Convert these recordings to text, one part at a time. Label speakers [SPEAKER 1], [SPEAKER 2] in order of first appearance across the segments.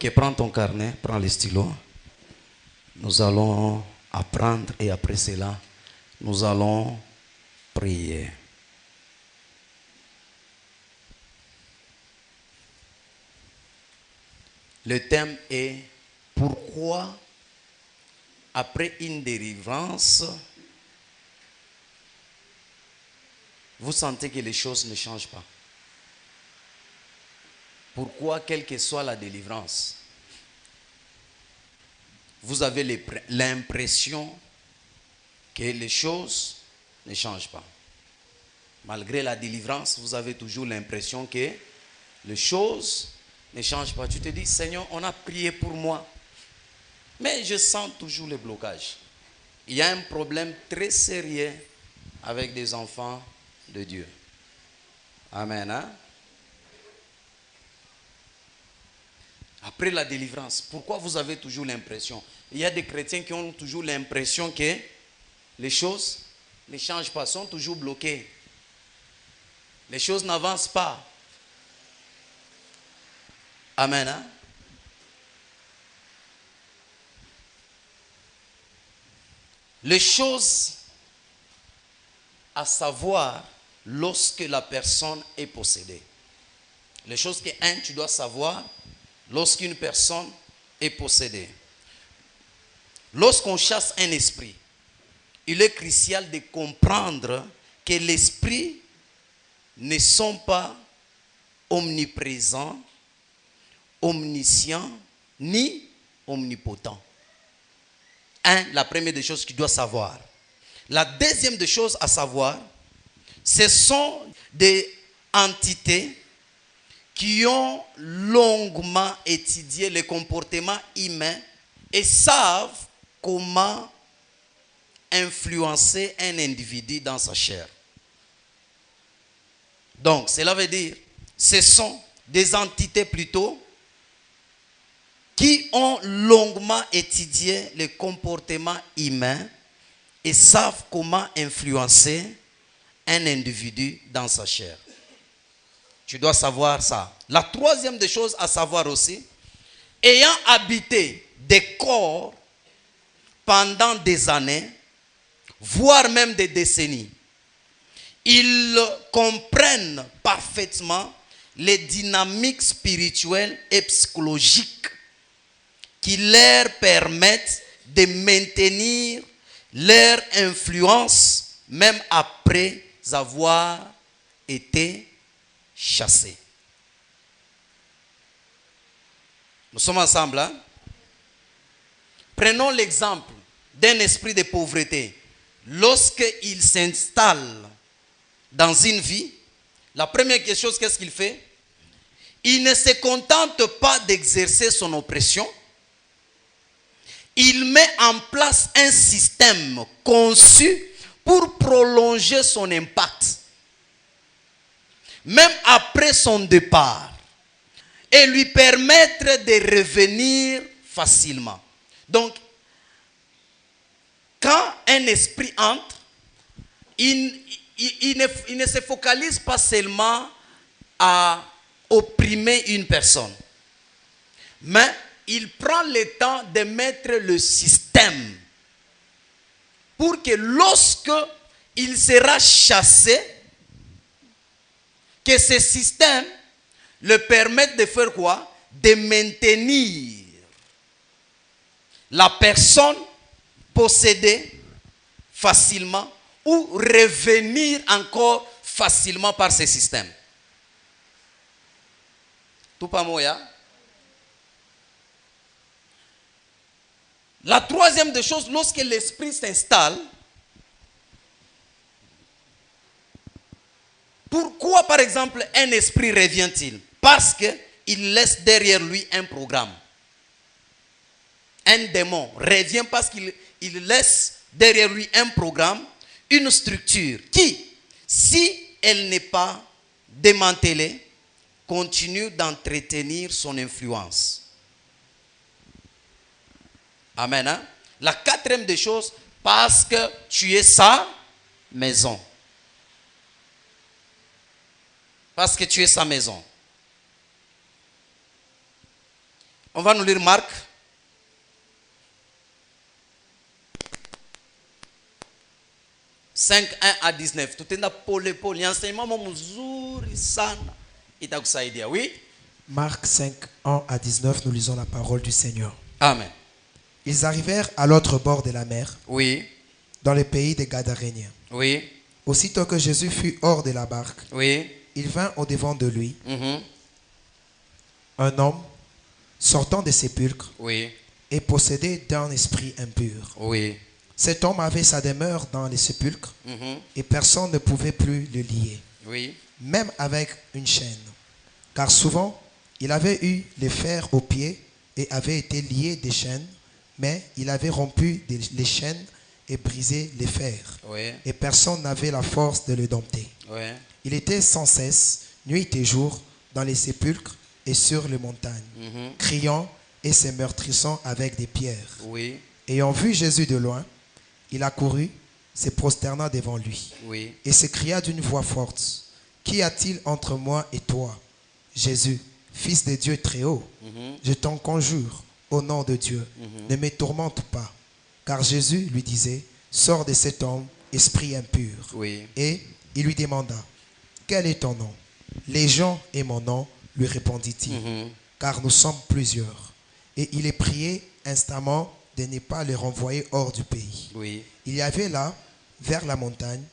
[SPEAKER 1] Ok, prends ton carnet, prends les stylos. Nous allons apprendre et après cela, nous allons prier. Le thème est pourquoi après une délivrance, vous sentez que les choses ne changent pas. Pourquoi, quelle que soit la délivrance, vous avez l'impression que les choses ne changent pas. Malgré la délivrance, vous avez toujours l'impression que les choses ne changent pas. Tu te dis, Seigneur, on a prié pour moi, mais je sens toujours les blocages. Il y a un problème très sérieux avec des enfants de Dieu. Amen. Hein? Après la délivrance, pourquoi vous avez toujours l'impression? Il y a des chrétiens qui ont toujours l'impression que les choses ne changent pas, sont toujours bloquées. Les choses n'avancent pas. Amen. Hein? Les choses à savoir lorsque la personne est possédée. Les choses que, tu dois savoir lorsqu'une personne est possédée. Lorsqu'on chasse un esprit, il est crucial de comprendre que l'esprit ne sont pas omniprésents, omniscients, ni omnipotents. La première des choses que tu dois savoir. La deuxième des choses à savoir, ce sont des entités qui ont longuement étudié le comportement humain et savent comment influencer un individu dans sa chair. Donc, cela veut dire, ce sont des entités plutôt qui ont longuement étudié le comportement humain et savent comment influencer un individu dans sa chair. Tu dois savoir ça. La troisième des choses à savoir aussi, ayant habité des corps pendant des années, voire même des décennies, ils comprennent parfaitement les dynamiques spirituelles et psychologiques qui leur permettent de maintenir leur influence même après avoir été chassés. Nous sommes ensemble. Hein? Prenons l'exemple d'un esprit de pauvreté. Lorsqu'il s'installe dans une vie, la première chose, qu'est-ce qu'il fait? Il ne se contente pas d'exercer son oppression. Il met en place un système conçu pour prolonger son impact. Même après son départ. Et lui permettre de revenir facilement. Donc, quand un esprit entre, il ne se focalise pas seulement à opprimer une personne. Mais il prend le temps de mettre le système pour que lorsque il sera chassé, que ce système le permette de faire quoi? De maintenir la personne possédée facilement ou revenir encore facilement par ce système. Tout pas moya. La troisième des choses, lorsque l'esprit s'installe, pourquoi par exemple un esprit revient-il? Parce qu'il laisse derrière lui un programme. Un démon revient parce qu'il laisse derrière lui un programme, une structure qui, si elle n'est pas démantelée, continue d'entretenir son influence. Amen. Hein? La quatrième des choses, parce que tu es sa maison. Parce que tu es sa maison. On va nous lire Marc. « 5, 1 à 19. Tutenda pole pole. L'enseignement mzuri sana. Itakusaidia. Oui.
[SPEAKER 2] Marc 5, 1 à 19, nous lisons la parole du Seigneur.
[SPEAKER 1] Amen.
[SPEAKER 2] Ils arrivèrent à l'autre bord de la mer,
[SPEAKER 1] Oui.
[SPEAKER 2] dans le pays des Gadaréniens.
[SPEAKER 1] Oui.
[SPEAKER 2] Aussitôt que Jésus fut hors de la barque,
[SPEAKER 1] Oui.
[SPEAKER 2] il vint au-devant de lui
[SPEAKER 1] Mhm.
[SPEAKER 2] un homme sortant des sépulcres
[SPEAKER 1] Oui.
[SPEAKER 2] et possédé d'un esprit impur.
[SPEAKER 1] Oui.
[SPEAKER 2] Cet homme avait sa demeure dans les sépulcres
[SPEAKER 1] Mhm.
[SPEAKER 2] et personne ne pouvait plus le lier,
[SPEAKER 1] Oui.
[SPEAKER 2] même avec une chaîne. Car souvent, il avait eu les fers aux pieds et avait été lié des chaînes, mais il avait rompu les chaînes et brisé les fers.
[SPEAKER 1] Oui.
[SPEAKER 2] Et personne n'avait la force de le dompter.
[SPEAKER 1] Oui.
[SPEAKER 2] Il était sans cesse, nuit et jour, dans les sépulcres et sur les montagnes,
[SPEAKER 1] Mhm.
[SPEAKER 2] criant et se meurtrissant avec des pierres.
[SPEAKER 1] Oui.
[SPEAKER 2] Ayant vu Jésus de loin, il accourut, se prosterna devant lui,
[SPEAKER 1] Oui.
[SPEAKER 2] et s'écria d'une voix forte, « Qu'y a-t-il entre moi et toi, Jésus, Fils de Dieu très haut?
[SPEAKER 1] Mhm.
[SPEAKER 2] Je t'en conjure, au nom de Dieu, ne me tourmente pas. » Car Jésus lui disait, « Sors de cet homme, esprit impur. »
[SPEAKER 1] Oui.
[SPEAKER 2] Et il lui demanda, « Quel est ton nom? » « Légion est mon nom, lui répondit-il,
[SPEAKER 1] Mhm.
[SPEAKER 2] car nous sommes plusieurs. Et il est prié instamment de ne pas les renvoyer hors du pays.
[SPEAKER 1] Oui.
[SPEAKER 2] Il y avait là, vers la montagne,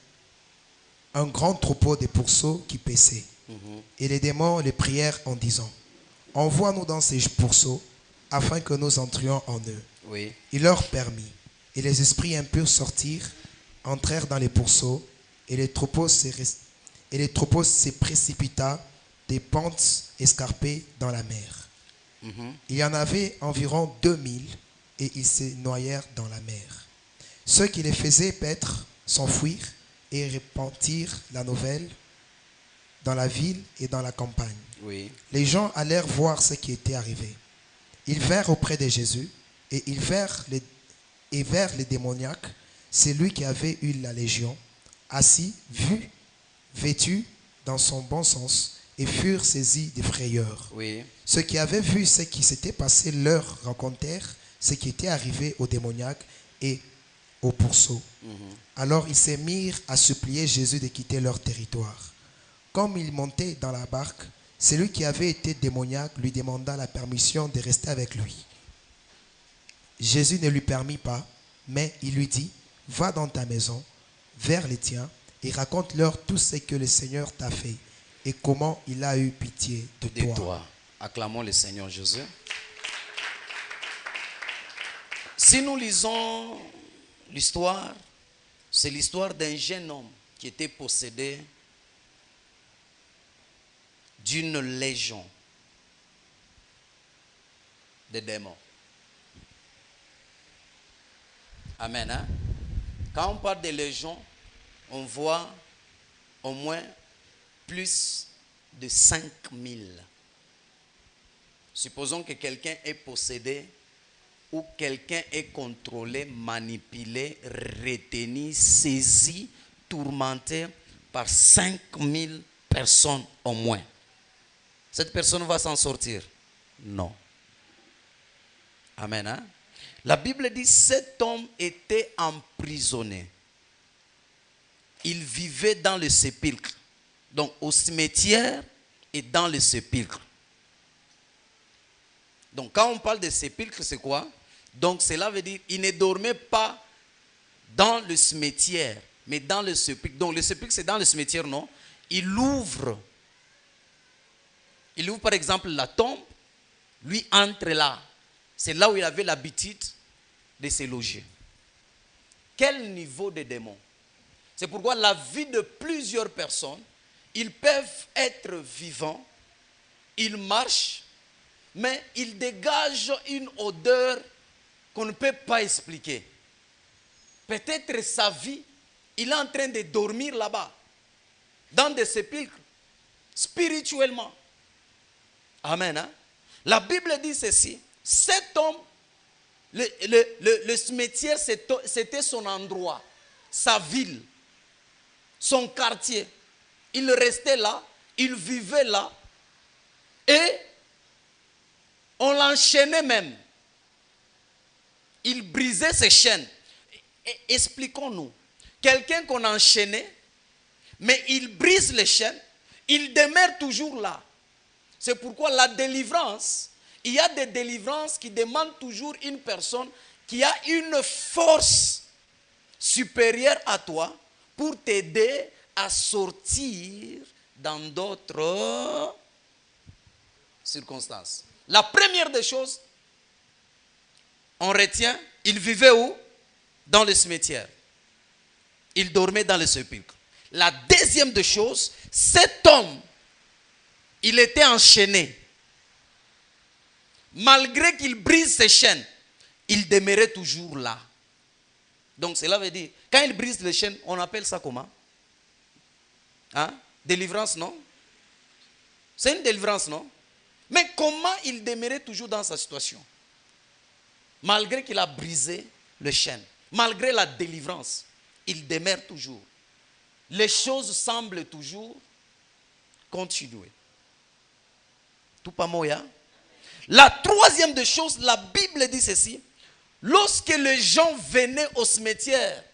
[SPEAKER 2] un grand troupeau de pourceaux qui paissaient.
[SPEAKER 1] Mhm.
[SPEAKER 2] Et les démons les prièrent en disant, « Envoie-nous dans ces pourceaux, afin que nous entrions en eux. »
[SPEAKER 1] Oui.
[SPEAKER 2] Il leur permit. Et les esprits impurs sortirent, entrèrent dans les pourceaux, et les troupeaux se précipita des pentes escarpées dans la mer.
[SPEAKER 1] Mhm.
[SPEAKER 2] Il y en avait environ 2000, et ils se noyèrent dans la mer. Ceux qui les faisaient paître s'enfuirent et répandirent la nouvelle dans la ville et dans la campagne.
[SPEAKER 1] Oui.
[SPEAKER 2] Les gens allèrent voir ce qui était arrivé. Ils vinrent auprès de Jésus et vers les démoniaques, celui qui avait eu la légion, assis, vêtu dans son bon sens, et furent saisis de frayeur.
[SPEAKER 1] Oui.
[SPEAKER 2] Ceux qui avaient vu ce qui s'était passé leur racontèrent ce qui était arrivé aux démoniaques et aux pourceaux.
[SPEAKER 1] Mhm.
[SPEAKER 2] Alors ils se mirent à supplier Jésus de quitter leur territoire. Comme il montait dans la barque, celui qui avait été démoniaque lui demanda la permission de rester avec lui. Jésus ne lui permit pas, mais il lui dit, « Va dans ta maison, vers les tiens, et raconte-leur tout ce que le Seigneur t'a fait, et comment il a eu pitié de
[SPEAKER 1] De
[SPEAKER 2] toi. »
[SPEAKER 1] toi. Acclamons le Seigneur Jésus. Si nous lisons l'histoire, c'est l'histoire d'un jeune homme qui était possédé d'une légion de démons. Amen. Hein? Quand on parle de légion, on voit au moins plus de 5000. Supposons que quelqu'un est possédé ou quelqu'un est contrôlé, manipulé, retenu, saisi, tourmenté par 5000 personnes au moins. Cette personne va s'en sortir? Non. Amen. Hein? La Bible dit, cet homme était emprisonné. Il vivait dans le sépulcre. Donc au cimetière et dans le sépulcre. Donc quand on parle de sépulcre, c'est quoi? Donc cela veut dire il ne dormait pas dans le cimetière, mais dans le sépulcre. Donc le sépulcre, c'est dans le cimetière, non? Il ouvre par exemple la tombe, lui entre là. C'est là où il avait l'habitude de se loger. Quel niveau de démon? C'est pourquoi la vie de plusieurs personnes, ils peuvent être vivants, ils marchent, mais ils dégagent une odeur qu'on ne peut pas expliquer. Peut-être sa vie, il est en train de dormir là-bas, dans des sépulcres, spirituellement. Amen. Hein? La Bible dit ceci, cet homme, le cimetière, c'était son endroit, sa ville, son quartier. Il restait là, il vivait là, et On l'enchaînait même. Il brisait ses chaînes. Expliquons-nous. Quelqu'un qu'on enchaînait, mais il brise les chaînes, il demeure toujours là. C'est pourquoi la délivrance, il y a des délivrances qui demandent toujours une personne qui a une force supérieure à toi pour t'aider à sortir dans d'autres circonstances. La première des choses, on retient, il vivait où? Dans le cimetière. Il dormait dans le sépulcre. La deuxième des choses, cet homme, il était enchaîné. Malgré qu'il brise ses chaînes, il demeurait toujours là. Donc cela veut dire, quand il brise les chaînes, on appelle ça comment? Hein? Délivrance, non? C'est une délivrance, non? Mais comment il demeurait toujours dans sa situation? Malgré qu'il a brisé les chaînes, malgré la délivrance, il demeure toujours. Les choses semblent toujours continuer. Tout pas moya. La troisième des choses, la Bible dit ceci. Lorsque les gens venaient au cimetière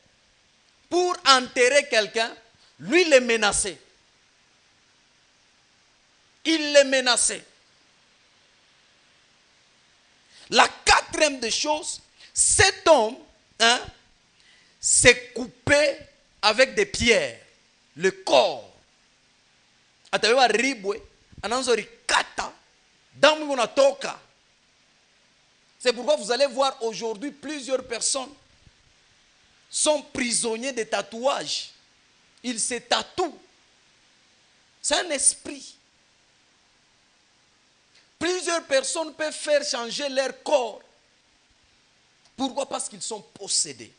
[SPEAKER 1] pour enterrer quelqu'un, lui les menaçait. Il les menaçait. La quatrième des choses, cet homme s'est coupé avec des pierres le corps. Atawewa ribwe, ananzori kata, damu unatoka. C'est pourquoi vous allez voir aujourd'hui plusieurs personnes sont prisonniers de tatouages. Ils se tatouent. C'est un esprit. Plusieurs personnes peuvent faire changer leur corps. Pourquoi? Parce qu'ils sont possédés.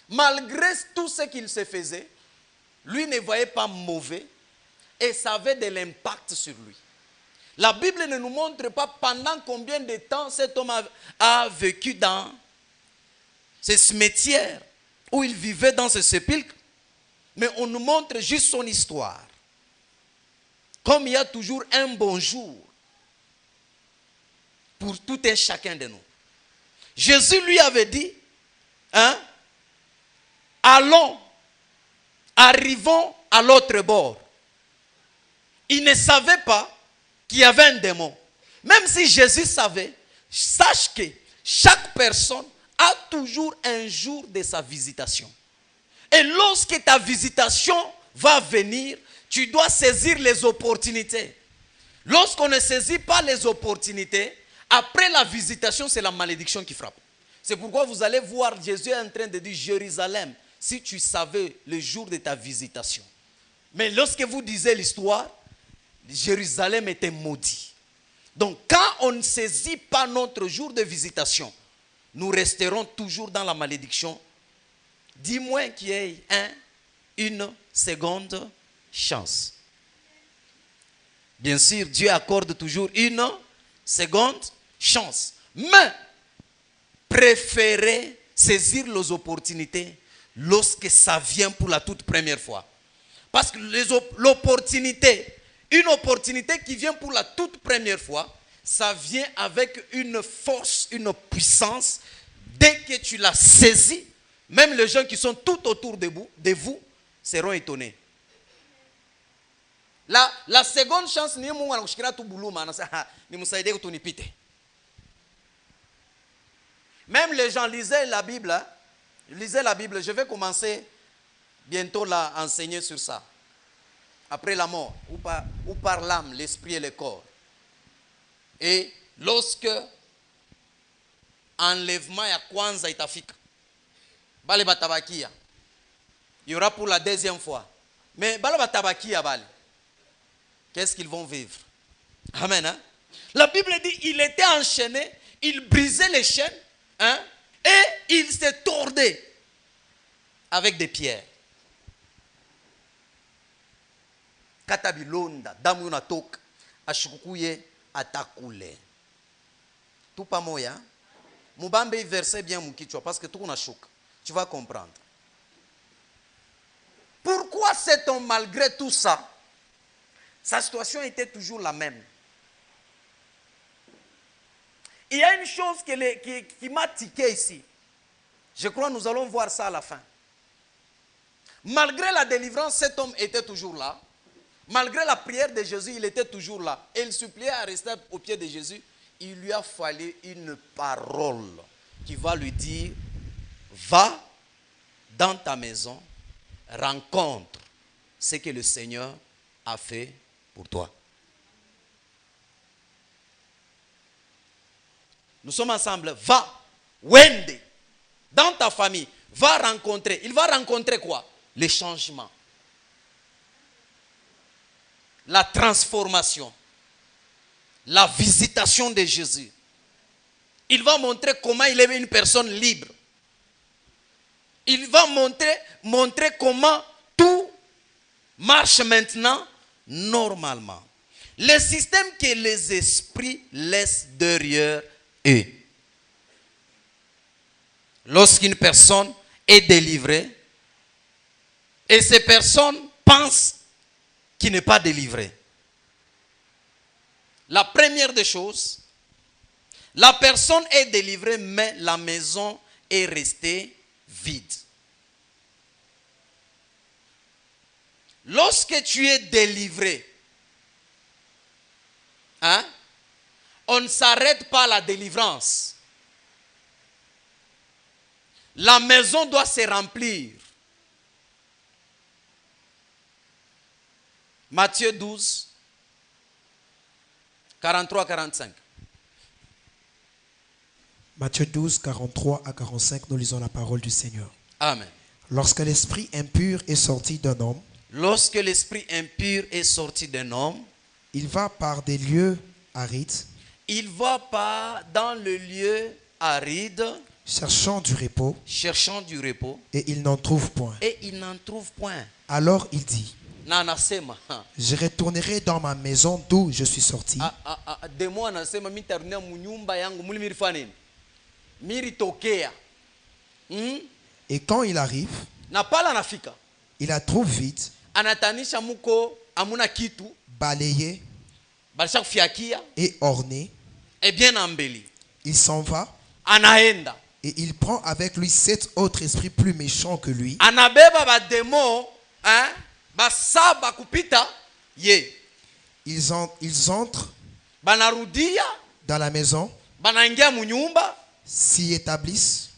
[SPEAKER 1] Malgré tout ce qu'il se faisait, lui ne voyait pas mauvais et ça avait de l'impact sur lui. La Bible ne nous montre pas pendant combien de temps cet homme a vécu dans ce cimetière où il vivait dans ce sépulcre, mais on nous montre juste son histoire. Comme il y a toujours un bonjour pour tout un chacun de nous. Jésus lui avait dit, allons, arrivons à l'autre bord. Il ne savait pas qu'il y avait un démon. Même si Jésus savait, sache que chaque personne a toujours un jour de sa visitation. Et lorsque ta visitation va venir, tu dois saisir les opportunités. Lorsqu'on ne saisit pas les opportunités, après la visitation, c'est la malédiction qui frappe. C'est pourquoi vous allez voir Jésus est en train de dire, Jérusalem, si tu savais le jour de ta visitation. Mais lorsque vous disiez l'histoire, Jérusalem était maudit. Donc quand on ne saisit pas notre jour de visitation, nous resterons toujours dans la malédiction. Dis-moi qu'il y ait une seconde chance. Bien sûr, Dieu accorde toujours une seconde chance. Mais préférez saisir les opportunités lorsque ça vient pour la toute première fois. Parce que l'opportunité, une opportunité qui vient pour la toute première fois, ça vient avec une force, une puissance. Dès que tu l'as saisi, même les gens qui sont tout autour de vous seront étonnés. La seconde chance, même les gens lisaient la Bible. Je vais commencer bientôt à enseigner sur ça. Après la mort, ou par l'âme, l'esprit et le corps. Et lorsque enlèvement ya kwanza itafika, bale batabakia, il y aura pour la deuxième fois. Mais bale batabakia bale, qu'est-ce qu'ils vont vivre? Amen. Hein? La Bible dit, il était enchaîné, il brisait les chaînes, et il se tordait avec des pierres. Katabilonda, damu unatoka, ashukuye atakule. Tout pas moya. Mubambe verset bien mukichwa parce que tout on a choc. Tu vas comprendre. Pourquoi cet homme, malgré tout ça, sa situation était toujours la même? il y a une chose qui m'a tiqué ici. Je crois que nous allons voir ça à la fin. Malgré la délivrance, cet homme était toujours là. Malgré la prière de Jésus, il était toujours là. Et il suppliait à rester au pied de Jésus. Il lui a fallu une parole qui va lui dire, va dans ta maison, rencontre ce que le Seigneur a fait pour toi. Nous sommes ensemble. Va, wende, dans ta famille, va rencontrer. Il va rencontrer quoi? Les changements. La transformation. La visitation de Jésus. Il va montrer comment il est une personne libre. Il va montrer comment tout marche maintenant normalement. Le système que les esprits laissent derrière eux. Lorsqu'une personne est délivrée, et ces personnes pensent qu'il n'est pas délivré. La première des choses, la personne est délivrée, mais la maison est restée vide. Lorsque tu es délivré, on ne s'arrête pas à la délivrance. La maison doit se remplir. Matthieu 12, 43-45.
[SPEAKER 2] Matthieu 12, 43 à 45, nous lisons la parole du Seigneur.
[SPEAKER 1] Amen.
[SPEAKER 2] Lorsque l'esprit impur est sorti d'un homme,
[SPEAKER 1] lorsque l'esprit impur est sorti d'un homme,
[SPEAKER 2] il va par des lieux arides,
[SPEAKER 1] il va pas dans le lieu aride,
[SPEAKER 2] cherchant du repos,
[SPEAKER 1] et
[SPEAKER 2] il n'en trouve point. Alors il dit, je retournerai dans ma maison d'où je suis sorti. Et quand il arrive, il la trouve vide, balayée et ornée. Il s'en va et il prend avec lui 7 autres esprits plus méchants que lui. Ils entrent dans la maison, s'y établissent.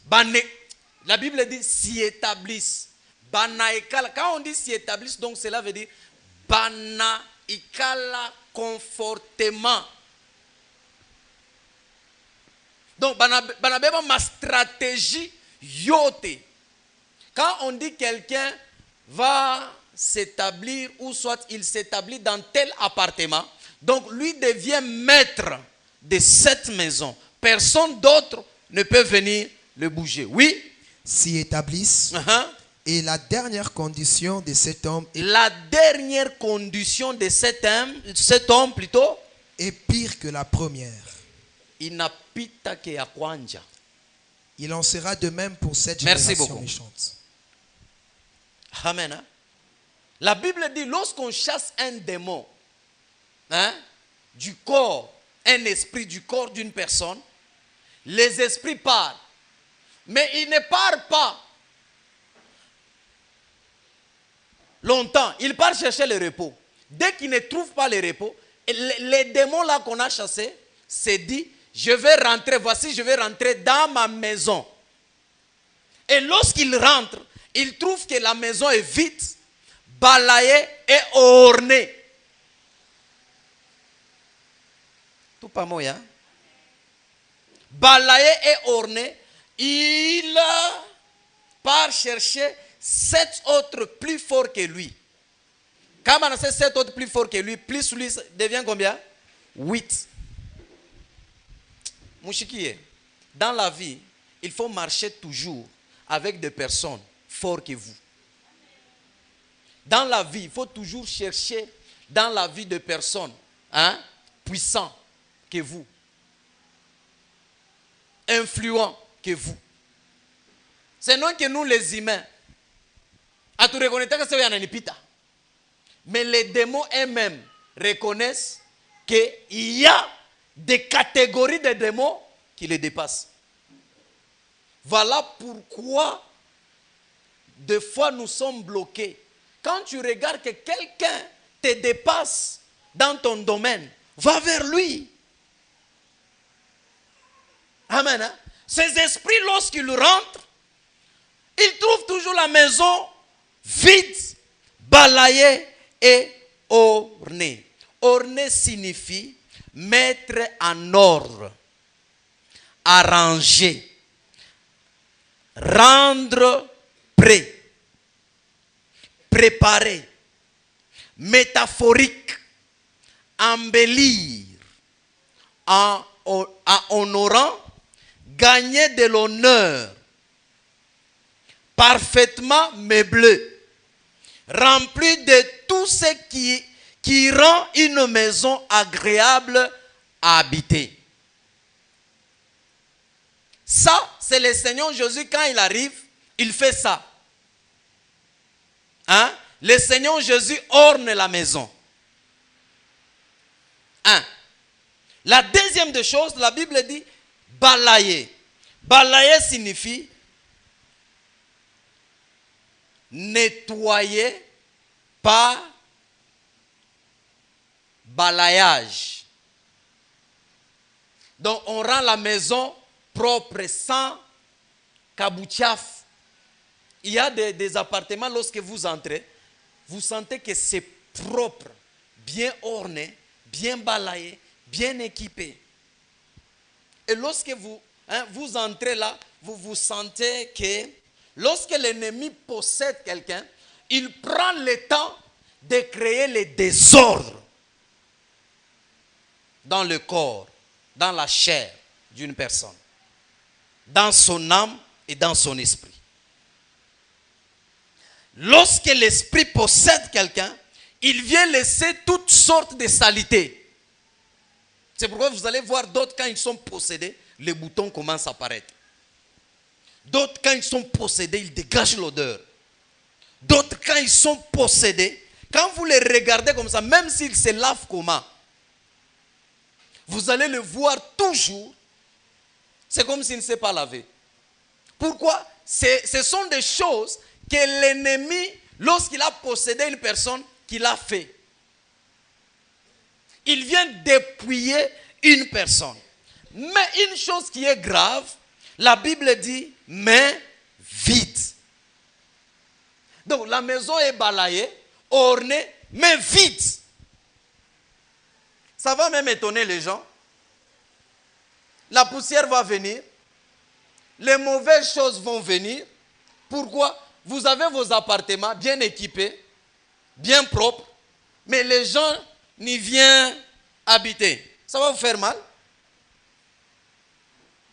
[SPEAKER 1] La Bible dit s'y établissent. Quand on dit s'y établissent, donc cela veut dire bana ikala confortement. Donc banabeba ma stratégie yote. Quand on dit quelqu'un va s'établir ou soit il s'établit dans tel appartement, donc lui devient maître de cette maison. Personne d'autre ne peut venir le bouger. Oui.
[SPEAKER 2] S'y établissent. Et la dernière condition de cet homme est, est pire que la première. Il en sera de même pour cette génération méchante.
[SPEAKER 1] Amen. La Bible dit, lorsqu'on chasse un démon du corps, un esprit du corps d'une personne, les esprits partent. Mais ils ne partent pas longtemps. Ils partent chercher le repos. Dès qu'ils ne trouvent pas le repos, les démons là qu'on a chassés se dit, je vais rentrer dans ma maison. Et lorsqu'ils rentrent, ils trouvent que la maison est vide, balayée et ornée. Tout pas moi, hein? Balayée et ornée, il part chercher 7 autres plus forts que lui. Quand on a 7 autres plus forts que lui, plus lui devient combien? 8. Mouchikiye, dans la vie, il faut marcher toujours avec des personnes fortes que vous. Dans la vie, il faut toujours chercher dans la vie de personnes puissantes que vous. Influents que vous. C'est non que nous les humains. Mais les démons eux-mêmes reconnaissent qu'il y a des catégories de démons qui les dépassent. Voilà pourquoi, des fois, nous sommes bloqués. Quand tu regardes que quelqu'un te dépasse dans ton domaine, va vers lui. Amen. Hein? Ces esprits, lorsqu'ils rentrent, ils trouvent toujours la maison vide, balayée et ornée. Ornée signifie mettre en ordre, arranger, rendre prêt, préparer, métaphorique, embellir, en honorant, gagner de l'honneur, parfaitement meublé, rempli de tout ce qui rend une maison agréable à habiter. Ça, c'est le Seigneur Jésus, quand il arrive, il fait ça. Hein? Le Seigneur Jésus orne la maison. La deuxième des choses, la Bible dit balayer. Balayer signifie nettoyer par balayage. Donc on rend la maison propre, sans kaboutiaf. Il y a des appartements, lorsque vous entrez, vous sentez que c'est propre, bien orné, bien balayé, bien équipé. Et lorsque vous entrez là, vous sentez que lorsque l'ennemi possède quelqu'un, il prend le temps de créer le désordre dans le corps, dans la chair d'une personne, dans son âme et dans son esprit. Lorsque l'esprit possède quelqu'un, il vient laisser toutes sortes de saletés. C'est pourquoi vous allez voir d'autres, quand ils sont possédés, les boutons commencent à apparaître. D'autres, quand ils sont possédés, ils dégagent l'odeur. D'autres, quand ils sont possédés, quand vous les regardez comme ça, même s'ils se lavent comment, vous allez le voir toujours. C'est comme s'il ne s'est pas lavé. Pourquoi? Ce sont des choses que l'ennemi, lorsqu'il a possédé une personne, qu'il a fait. Il vient dépouiller une personne. Mais une chose qui est grave, la Bible dit, mais vide. Donc la maison est balayée, ornée, mais vide. Ça va même étonner les gens. La poussière va venir. Les mauvaises choses vont venir. Pourquoi? Vous avez vos appartements bien équipés, bien propres, mais les gens n'y viennent habiter. Ça va vous faire mal?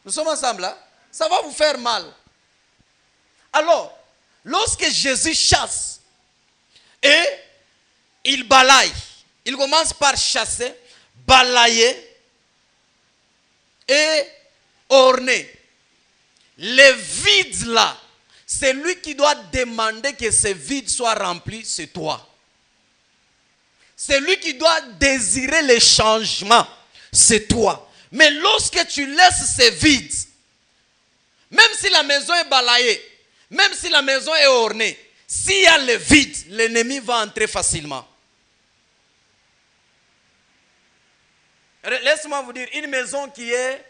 [SPEAKER 1] Nous sommes ensemble là? Ça va vous faire mal. Alors, lorsque Jésus chasse et il balaye, il commence par chasser, balayer et orner. Les vides là, c'est lui qui doit demander que ces vides soient remplis, c'est toi. C'est lui qui doit désirer les changements, c'est toi. Mais lorsque tu laisses ces vides, même si la maison est balayée, même si la maison est ornée, s'il y a le vide, l'ennemi va entrer facilement. Laisse-moi vous dire, une maison qui est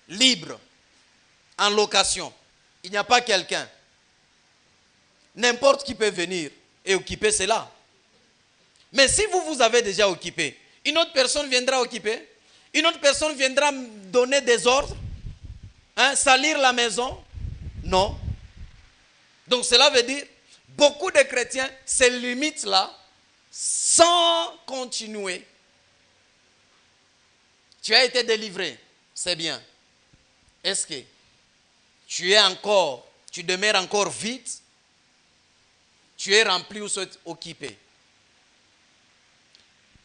[SPEAKER 1] libre, en location, il n'y a pas quelqu'un. N'importe qui peut venir et occuper cela. Mais si vous avez déjà occupé, une autre personne viendra occuper, une autre personne viendra donner des ordres, salir la maison. Non. Donc cela veut dire, beaucoup de chrétiens se limitent là, sans continuer. Tu as été délivré, c'est bien. Est-ce que tu demeures encore vide? Tu es rempli ou occupé?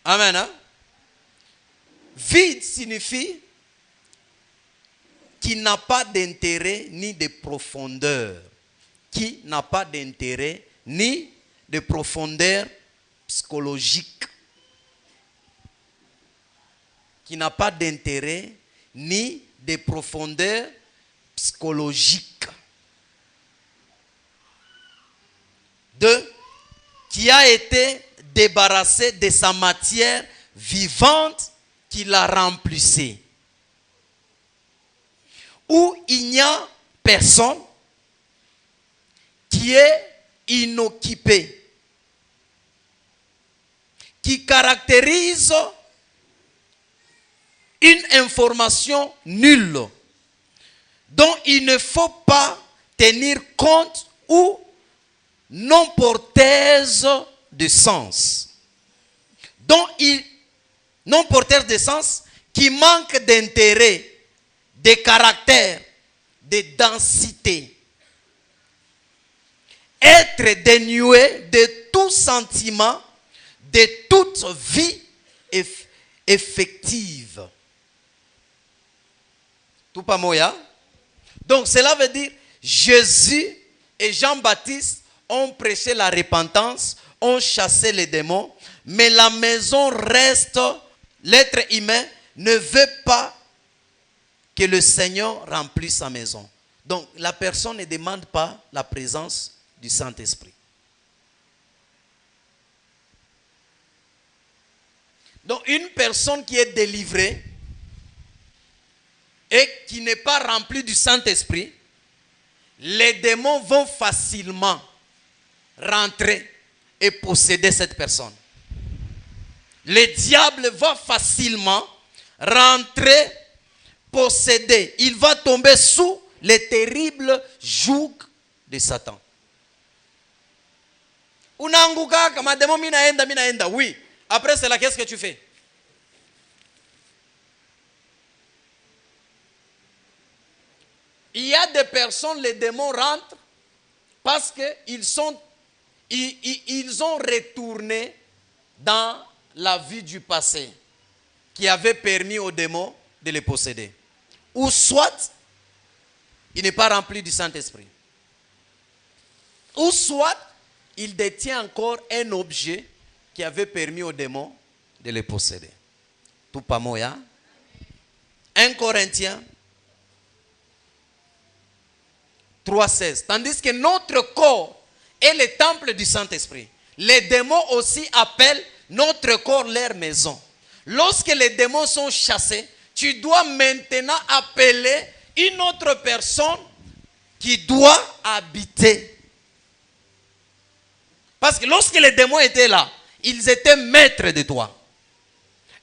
[SPEAKER 1] Amen. Hein? Vide signifie qui n'a pas d'intérêt ni de profondeur. Qui n'a pas d'intérêt ni de profondeur psychologique. Qui n'a pas d'intérêt ni des profondeurs psychologiques. 2. Qui a été débarrassé de sa matière vivante qui la remplissait. Où il n'y a personne qui est inoccupé, qui caractérise une information nulle, dont il ne faut pas tenir compte ou non porteuse de sens, non porteuse de sens, qui manque d'intérêt, de caractère, de densité. Être dénué de tout sentiment, de toute vie effective. Tout pas moya. Donc cela veut dire Jésus et Jean-Baptiste ont prêché la repentance, ont chassé les démons, mais la maison reste, l'être humain ne veut pas que le Seigneur remplisse sa maison. Donc la personne ne demande pas la présence du Saint-Esprit. Donc une personne qui est délivrée et qui n'est pas remplie du Saint-Esprit, les démons vont facilement rentrer et posséder cette personne. Le diable va facilement rentrer, posséder. Il va tomber sous les terribles joug de Satan. Unaanguka kama demo minaenda. Oui. Après cela, qu'est-ce que tu fais? Il y a des personnes, les démons rentrent parce qu'ils ont retourné dans la vie du passé qui avait permis aux démons de les posséder. Ou soit, il n'est pas rempli du Saint-Esprit. Ou soit, il détient encore un objet qui avait permis aux démons de les posséder. Tout pas moya. 1 Corinthiens 3,16. Tandis que notre corps est le temple du Saint-Esprit. Les démons aussi appellent notre corps leur maison. Lorsque les démons sont chassés, tu dois maintenant appeler une autre personne qui doit habiter. Parce que lorsque les démons étaient là, ils étaient maîtres de toi.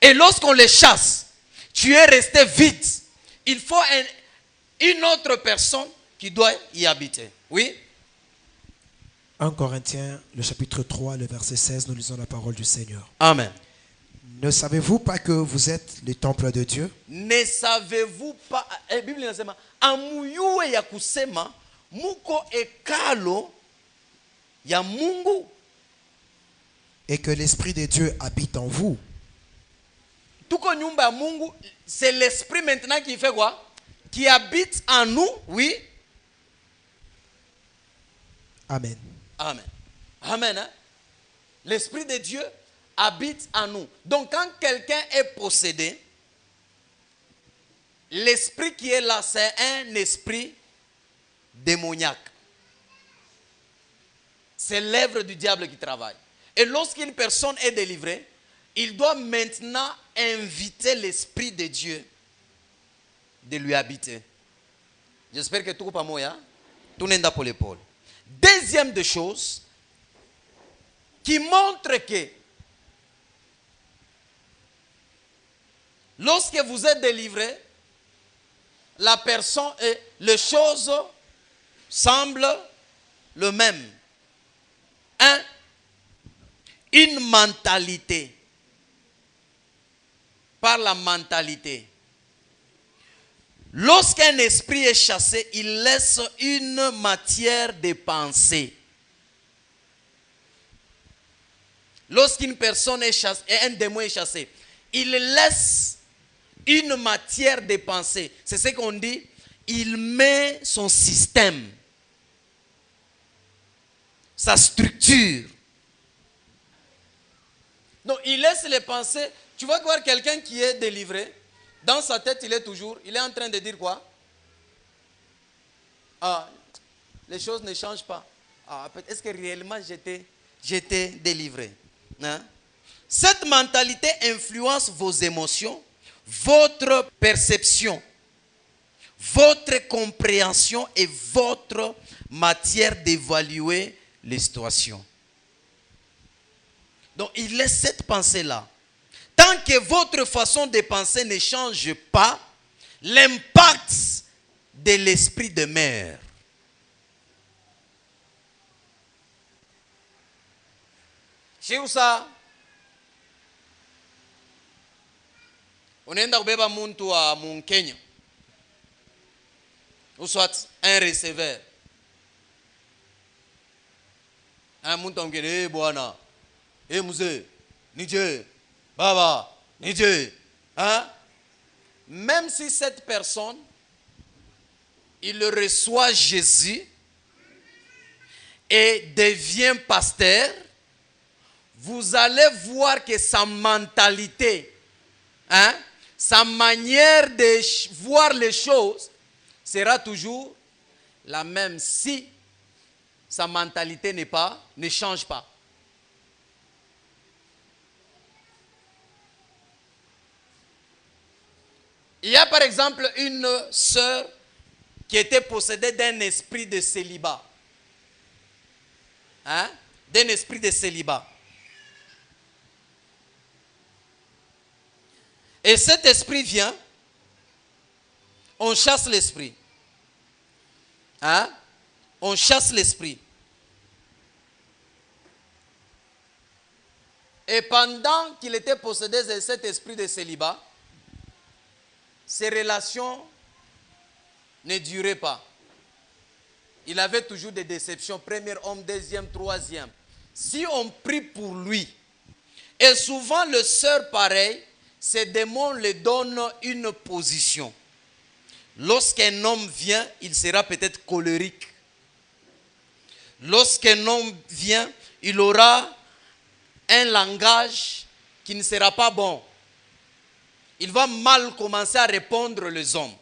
[SPEAKER 1] Et lorsqu'on les chasse, tu es resté vide. Il faut une autre personne qui doit y habiter. Oui?
[SPEAKER 2] 1 Corinthiens, le chapitre 3, le verset 16, nous lisons la parole du Seigneur.
[SPEAKER 1] Amen.
[SPEAKER 2] Ne savez-vous pas que vous êtes le temple de Dieu?
[SPEAKER 1] Ne savez-vous pas, Bible inasema, amuyue ya kusema, muko ekalo ya Mungu.
[SPEAKER 2] Et que l'Esprit de Dieu habite en vous.
[SPEAKER 1] Tuko nyumba ya Mungu, c'est l'Esprit maintenant qui fait quoi? Qui habite en nous, oui?
[SPEAKER 2] Amen.
[SPEAKER 1] Amen. Amen. Hein? L'Esprit de Dieu habite en nous. Donc quand quelqu'un est possédé, l'esprit qui est là, c'est un esprit démoniaque. C'est l'œuvre du diable qui travaille. Et lorsqu'une personne est délivrée, il doit maintenant inviter l'Esprit de Dieu de lui habiter. J'espère que tout pas moi, tout n'est pas pour l'épaule. Deuxième des choses qui montre que lorsque vous êtes délivré, la personne et les choses semblent le même. Une mentalité. Par la mentalité. Lorsqu'un esprit est chassé, il laisse une matière de pensée. Lorsqu'une personne est chassée, et un démon est chassé, il laisse une matière de pensée. C'est ce qu'on dit. Il met son système, sa structure. Donc il laisse les pensées. Tu vas voir quelqu'un qui est délivré. Dans sa tête, il est en train de dire quoi? Ah, les choses ne changent pas. Ah, est-ce que réellement j'étais délivré? Hein? Cette mentalité influence vos émotions, votre perception, votre compréhension et votre matière d'évaluer les situations. Donc, il laisse cette pensée-là. Tant que votre façon de penser ne change pas, l'impact de l'esprit demeure. Chez ça, unaenda kubeba muntu wa Mkenya, ou soit un receveur. Un muntu amgene, bwana, mzee, nije, baba, nije. Hein? Même si cette personne, il reçoit Jésus et devient pasteur, vous allez voir que sa mentalité, hein, sa manière de voir les choses sera toujours la même si sa mentalité ne change pas. Il y a par exemple une sœur qui était possédée d'un esprit de célibat. Hein? D'un esprit de célibat. Et cet esprit vient, on chasse l'esprit. Hein? On chasse l'esprit. Et pendant qu'il était possédé de cet esprit de célibat, ses relations ne duraient pas. Il avait toujours des déceptions. Premier homme, deuxième, troisième. Si on prie pour lui, et souvent le sœur pareil, ces démons lui donnent une position. Lorsqu'un homme vient, il sera peut-être colérique. Lorsqu'un homme vient, il aura un langage qui ne sera pas bon. Il va mal commencer à répondre les hommes.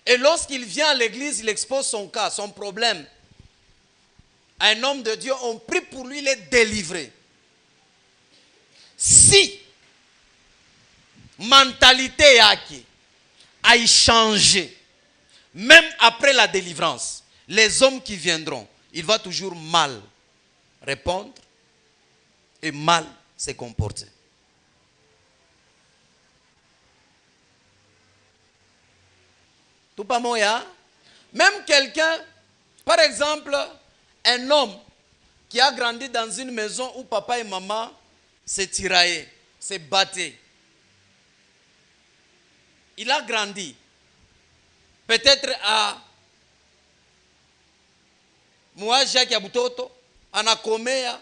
[SPEAKER 1] Et lorsqu'il vient à l'église, il expose son cas, son problème. Un homme de Dieu, on prie pour lui, il est délivré. Si mentalité a changé, même après la délivrance, les hommes qui viendront, il va toujours mal répondre et mal se comporter. Tout pas moyen. Même quelqu'un, par exemple, un homme qui a grandi dans une maison où papa et maman se tiraillaient, se battaient. Il a grandi. Peut-être à moi, Jacques Yabutoto, anakomea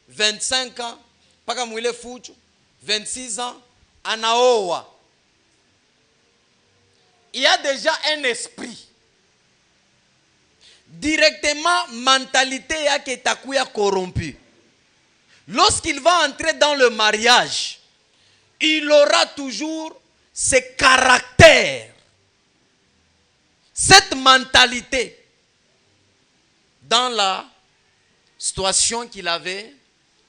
[SPEAKER 1] 25 ans, paka mwile fuchu, 26 ans, anaoa. Il y a déjà un esprit. Directement, mentalité yake itakuya corrompue. Lorsqu'il va entrer dans le mariage, il aura toujours ce caractère, cette mentalité dans la situation qu'il avait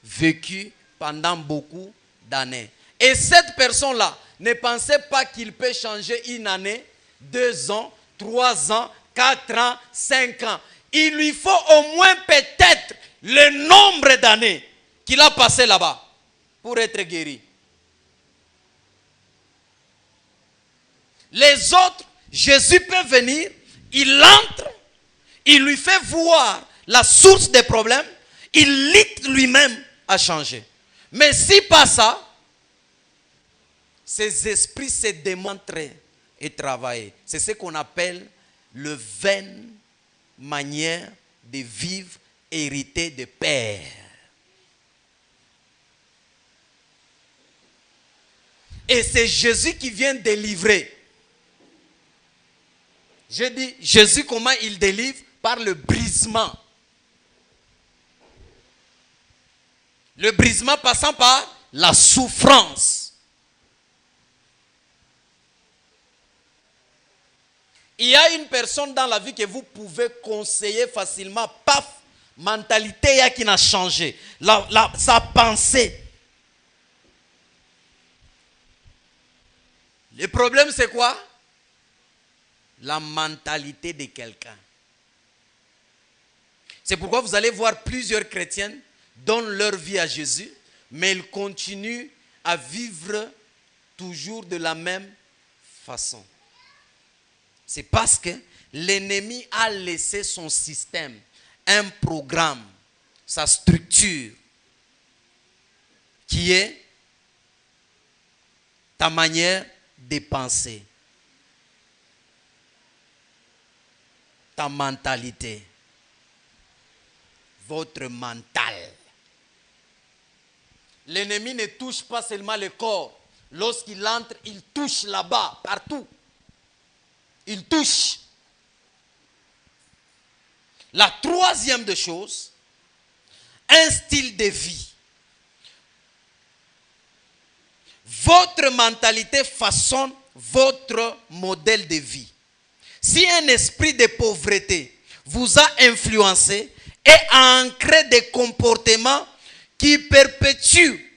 [SPEAKER 1] vécue pendant beaucoup d'années. Et cette personne-là ne pensait pas qu'il peut changer une année, 2 ans, 3 ans, 4 ans, 5 ans. Il lui faut au moins peut-être le nombre d'années qu'il a passé là-bas pour être guéri. Les autres, Jésus peut venir, il entre, il lui fait voir la source des problèmes, il lit lui-même à changer. Mais si pas ça, ces esprits se démontrent et travaillent. C'est ce qu'on appelle le vaine manière de vivre héritée de père. Et c'est Jésus qui vient délivrer. Je dis, Jésus, comment il délivre? Par le brisement. Le brisement passant par la souffrance. Il y a une personne dans la vie que vous pouvez conseiller facilement. Paf, mentalité qui n'a changé. Sa pensée. Le problème c'est quoi? La mentalité de quelqu'un. C'est pourquoi vous allez voir plusieurs chrétiens donnent leur vie à Jésus, mais ils continuent à vivre toujours de la même façon. C'est parce que l'ennemi a laissé son système, un programme, sa structure, qui est ta manière de penser, ta mentalité, votre mental. L'ennemi ne touche pas seulement le corps. Lorsqu'il entre, il touche là-bas, partout. Il touche. La troisième des choses, un style de vie. Votre mentalité façonne votre modèle de vie. Si un esprit de pauvreté vous a influencé et a ancré des comportements qui perpétuent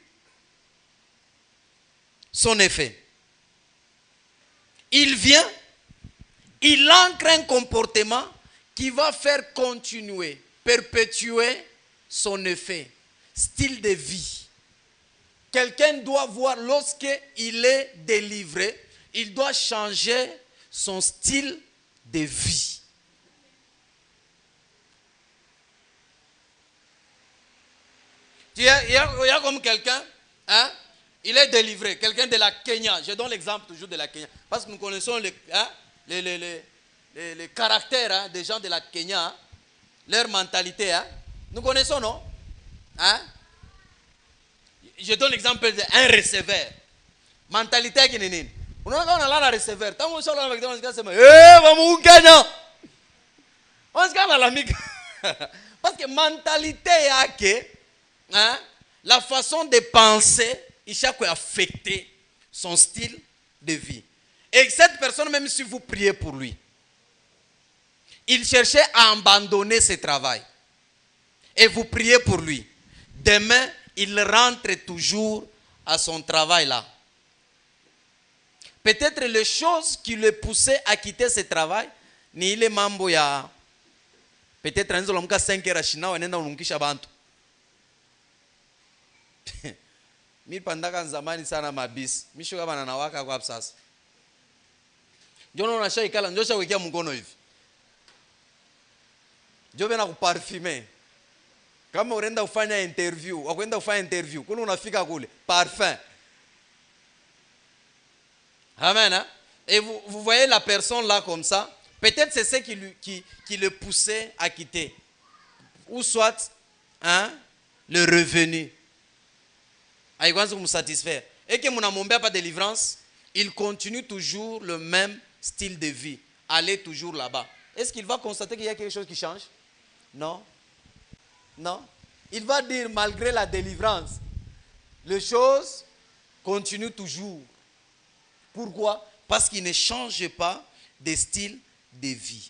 [SPEAKER 1] son effet, il vient, il ancre un comportement qui va faire continuer, perpétuer son effet, style de vie. Quelqu'un doit voir, lorsqu'il est délivré, il doit changer son style de vie. Il y a comme quelqu'un, hein, il est délivré, quelqu'un de la Kenya. Je donne l'exemple toujours de la Kenya. Parce que nous connaissons les caractères, hein, des gens de la Kenya, hein, leur mentalité. Hein. Nous connaissons, non? Hein? Je donne l'exemple d'un receveur. Mentalité qui n'est pas. On a là le receveur. Tant qu'on est là avec des gens, c'est vamos Kenya. On se gagne à l'amique. Parce que mentalité hein, la façon de penser, il chaque affecter son style de vie. Et cette personne, même si vous priez pour lui, il cherchait à abandonner ce travail. Et vous priez pour lui. Demain, il rentre toujours à son travail là. Peut-être les choses qui le poussaient à quitter ce travail, ni ile mambo ya peut-être anzo lomka 5 heures china wanaenda unumkisha bantu. Mimi pandaka zamani sana mabisi. Misho kama nanawaka kwa sasa. Ndio unasha ikala ndio shawekea mkono hivi. Ndio bena kuparfumer. Kama unaenda kufanya interview, wakwenda kufanya interview, kule unafika kule, parfum. Amen. Hein? Et vous voyez la personne là comme ça, peut-être c'est ce qui le poussait à quitter. Ou soit, hein, le revenu. Il va me satisfaire. Et que mon amour pas délivrance, il continue toujours le même style de vie. Aller toujours là-bas. Est-ce qu'il va constater qu'il y a quelque chose qui change? Non. Non. Il va dire malgré la délivrance, les choses continuent toujours. Pourquoi? Parce qu'il ne change pas de style de vie.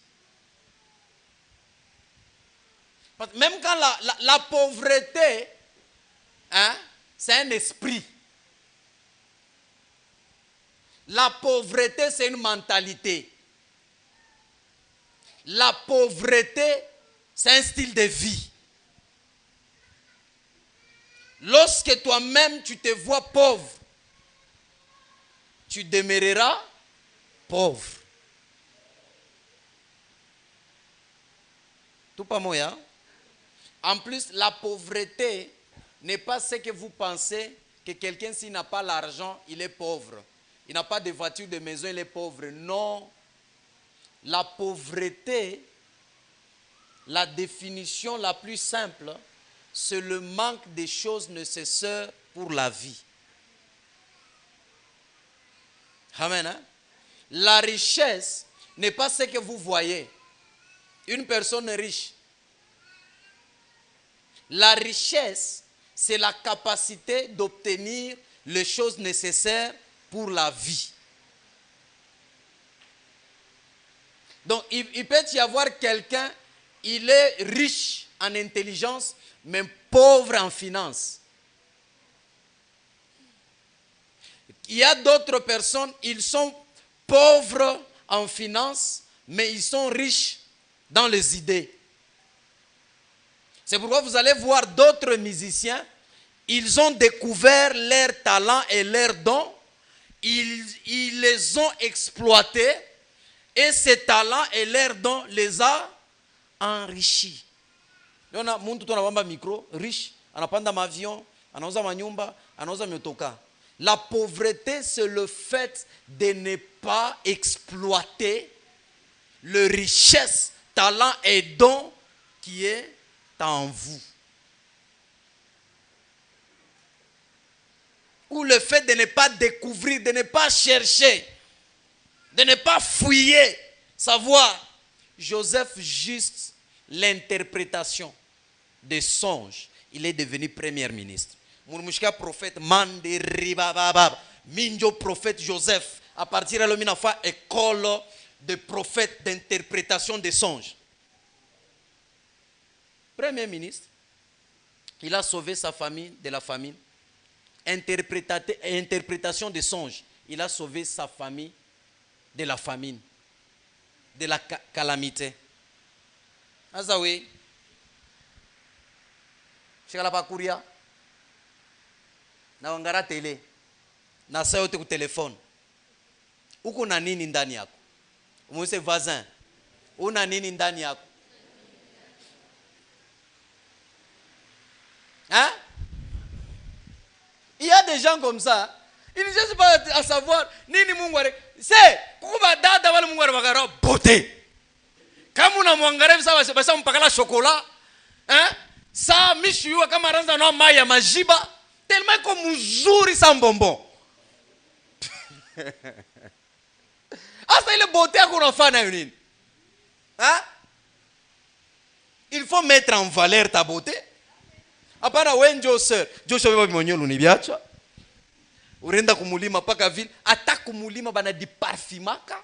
[SPEAKER 1] Même quand la pauvreté, hein, c'est un esprit. La pauvreté, c'est une mentalité. La pauvreté, c'est un style de vie. Lorsque toi-même tu te vois pauvre, tu demeureras pauvre. Tout pas moyen. En plus, la pauvreté n'est pas ce que vous pensez que quelqu'un s'il n'a pas l'argent, il est pauvre. Il n'a pas de voiture, de maison, il est pauvre. Non. La pauvreté, la définition la plus simple, c'est le manque des choses nécessaires pour la vie. Amen. Hein? La richesse n'est pas ce que vous voyez. Une personne riche. La richesse, c'est la capacité d'obtenir les choses nécessaires pour la vie. Donc, il peut y avoir quelqu'un, il est riche en intelligence, mais pauvre en finance. Il y a d'autres personnes, ils sont pauvres en finance, mais ils sont riches dans les idées. C'est pourquoi vous allez voir d'autres musiciens, ils ont découvert leurs talents et leurs dons, ils les ont exploités, et ces talents et leurs dons les a enrichis. On a mtu tunabamba micro, riche, anapanda avion, anauza manyumba, anauza miotoka. La pauvreté, c'est le fait de ne pas exploiter le richesse, talent et don qui est en vous. Ou le fait de ne pas découvrir, de ne pas chercher, de ne pas fouiller, savoir. Joseph, juste l'interprétation des songes, il est devenu premier ministre. Murmushka prophète Manderibababa, Minjo prophète Joseph, à partir de l'Ominafa, école de prophètes d'interprétation des songes. Premier ministre, il a sauvé sa famille de la famine. Interprétation des songes, il a sauvé sa famille de la famine, de la calamité. Azawi, shikala pakuria, na wangara tele, na sayote ku telefone. Uko na nini ndani yako? Umwese voisin, una nini ndani yako? Hein? Il y a des gens comme ça, ils ne cherchent pas à savoir nini Mungu are. C'est kuba dada wale Mungu are beauté. Kama unamwangalia sasa basi mpakala chocolat, hein? Sa mishiwa kama ranza na mai ya majiba, tellement comme mzuri sans bonbon. Asa ile beauté yako unafanya nini? Hein? Il faut mettre en valeur ta beauté. Apana wenjo sir, Joshua beba bimonyolo ni biacha. Urenda kumulima paka vile, ata kumulima bana di parfumaka,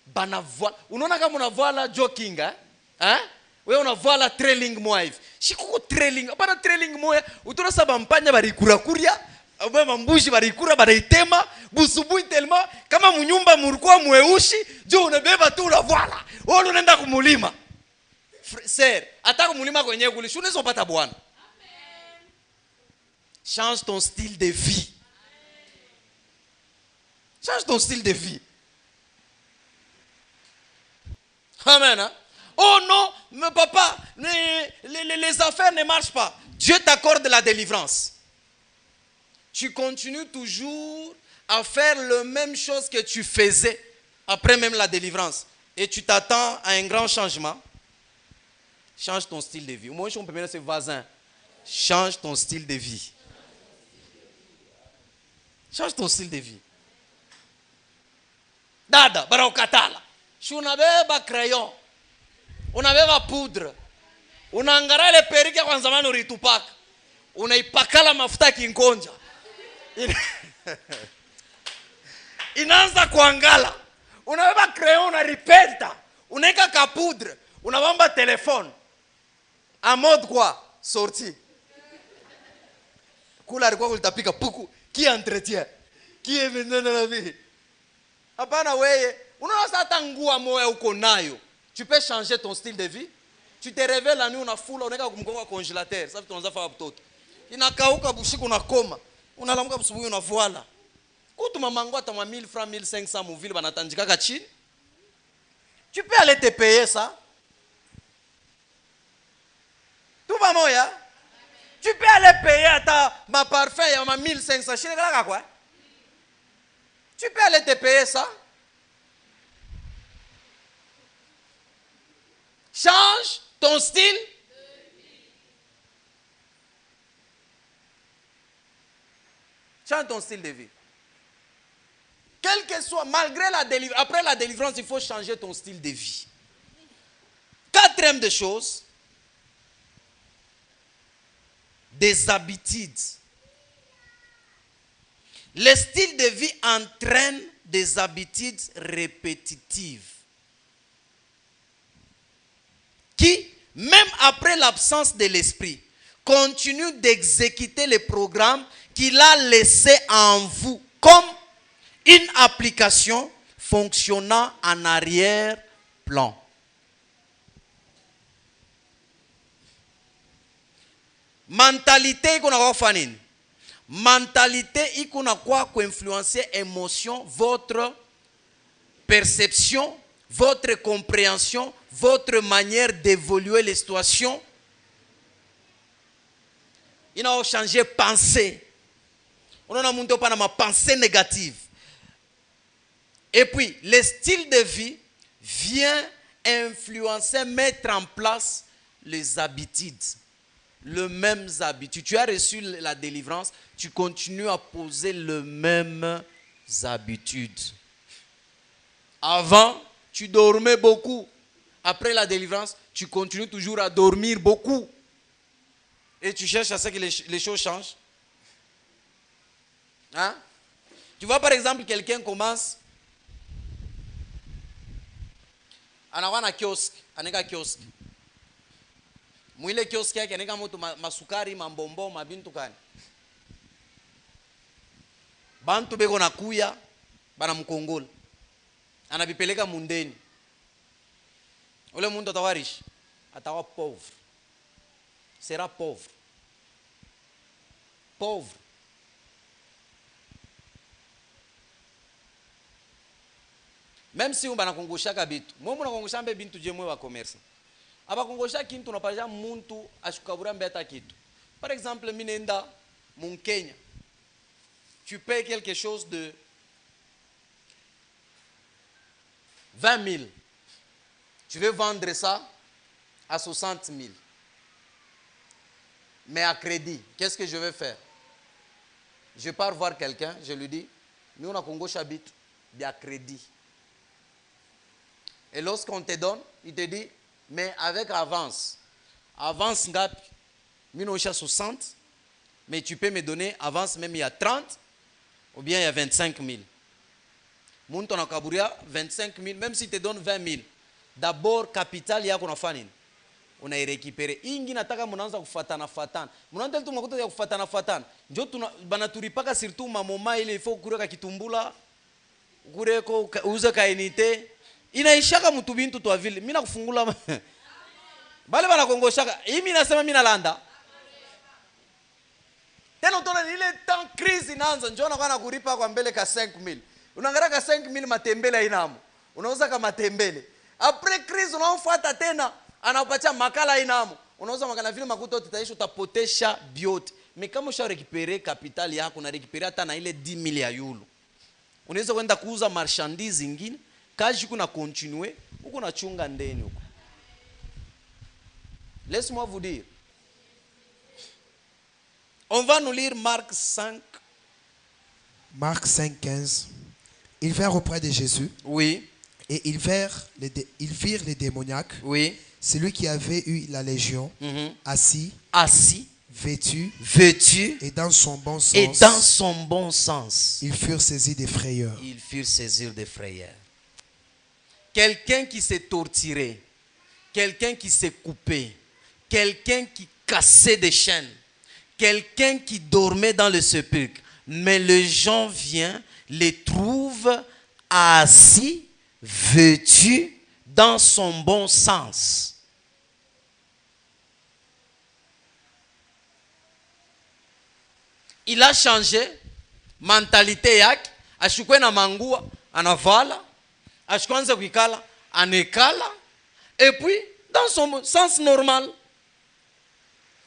[SPEAKER 1] bana voile. Unaona kama unavoila jogging hein? Wewe unavoila trailing moya hivi. Shikuko trailing, apana trailing moya, utona saba mpanya bari kura kuria, aba mambushi bari kura bari tema, busubui tellement kama munyumba murukwa mweushi, jo unabeba tu unavoila. Wewe unaenda kumulima. Sir, ata kumulima kwenye kulishi unaweza kupata bwana. Change ton style de vie. Change ton style de vie. Amen. Hein? Oh non, mais papa, les affaires ne marchent pas. Dieu t'accorde la délivrance. Tu continues toujours à faire la même chose que tu faisais après même la délivrance. Et tu t'attends à un grand changement. Change ton style de vie. Moi, je peux dire à ses voisins, change ton style de vie. Change ton style de vie. Dada, bara ukatala. Si unabeba crayon, unabeba poudre, unaangalia ile perike kwa zamani ulitupaka, unaipakala mafuta kinkonja. Inaanza kuangala. Unabeba crayon, unaripenta, unaeka ka poudre, unabamba telefone. En mode quoi? Sorti. Kula alikuwa kulitapika puku. Qui entretient? Qui est maintenant dans la vie? Hapana weye, unaona sasa nguo moya uko nayo. Tu peux changer ton style de vie. Tu te réveilles la nuit unafula, unaweka kumgonga congélateur. Sasa tunaanza fanya mtoto. Inakauka bushiku unakoma. Unalamuka busubuhi unavoila. Kutu mamango ata 1000 francs 1500 muvile banatanjika chini. Tu peux aller te payer ça. Tout va moya. Tu peux aller payer ma parfum et ma 1500. Tu peux aller te payer ça. Change ton style. Change ton style de vie. Quel que soit, malgré la délivrance, après la délivrance, il faut changer ton style de vie. Quatrième des choses, des habitudes. Le style de vie entraîne des habitudes répétitives. qui, même après l'absence de l'esprit, continue d'exécuter les programmes qu'il a laissés en vous comme une application fonctionnant en arrière-plan. Mentalité iko na kwa kufanya nini? Mentalité iko na kwa influencer émotion, votre perception, votre compréhension, votre manière d'évoluer les situations. Il a changé pensée. On a monté pas ma pensée négative. Et puis, le style de vie vient influencer, mettre en place les habitudes. Les mêmes habitudes. Tu as reçu la délivrance, tu continues à poser les mêmes habitudes. Avant, tu dormais beaucoup. Après la délivrance, tu continues toujours à dormir beaucoup. Et tu cherches à ce que les choses changent. Hein? Tu vois par exemple quelqu'un commence anakuwa na kioski, aneka kioski. Mwile kioski yake aneka mtu masukari, mambombo, mabintu kani. Bantu beko nakuya bana mkongola. Anabipeleka mundeni. Ule muntu atawarishi, atawa pauvre. Sera pauvre. Pauvre. Même si on banakongosha kabitu, mwe munakongosha mbe bintu je mwe wa commerce. Aba kongosha kintu unapaja muntu ashukabura mbeta kitu. Par exemple, minenda mon Kenya. Tu payes quelque chose de 20 000. Tu veux vendre ça à 60 000. Mais à crédit, qu'est-ce que je vais faire? Je pars voir quelqu'un, je lui dis, nous on a Congo Chabit, à crédit. Et lorsqu'on te donne, il te dit, mais avec avance. Avance, nous on 60, mais tu peux me donner avance même il y a 30, ou bien il y a 25 000. Moun ton akaburia 25 000, même si te donne 20 000. D'abord, capital yako na fani. On a récupéré. Ingi nataka munaanza kufatana fatana. Munaanza tu makuta ya kufatana fatana. Njo tuna banaturipaka surtout mamoma ile ifo kureka kitumbula. Kureko uza kainite. Inaishaka mtu bintu twa vile. Mimi nakufungula. Bale bana kongoshaka. Mimi nasema mimi nalanda. Tena utona ile temps crise inaanza njo nakana kuripa kwa mbele ka 5,000. Unaangalia ka 5,000 matembele inamu. Unauza kama matembele. Après crise unaofuata tena anakupatia makala inamu. Unauza makala vile makuta utaishi utapotesha biote. Mais kama usha récupérer capital yako na récupérer hata na ile 10 000 ya euro. Unaweza kwenda kuuza marchandise zingine, kazi kuna continuer, uko na chunga ndeni huko. Laisse-moi vous dire. On va nous lire Marc 5.
[SPEAKER 2] Marc 5,15. Ils vinrent auprès de Jésus.
[SPEAKER 1] Oui.
[SPEAKER 2] Et ils virent les démoniaques.
[SPEAKER 1] Oui.
[SPEAKER 2] Celui qui avait eu la légion, assis, vêtu,
[SPEAKER 1] et
[SPEAKER 2] dans son bon sens.
[SPEAKER 1] Et dans son bon sens.
[SPEAKER 2] Ils furent saisis de frayeur.
[SPEAKER 1] Ils furent saisis de frayeur. Quelqu'un qui s'est torturé, quelqu'un qui s'est coupé, quelqu'un qui cassait des chaînes, quelqu'un qui dormait dans le sépulcre, mais les gens viennent, les trouvent assis, vêtus dans son bon sens. Il a changé mentalité yake, ashukwe na mangua anavala, ashukwanza kuikala anekala, et puis dans son sens normal.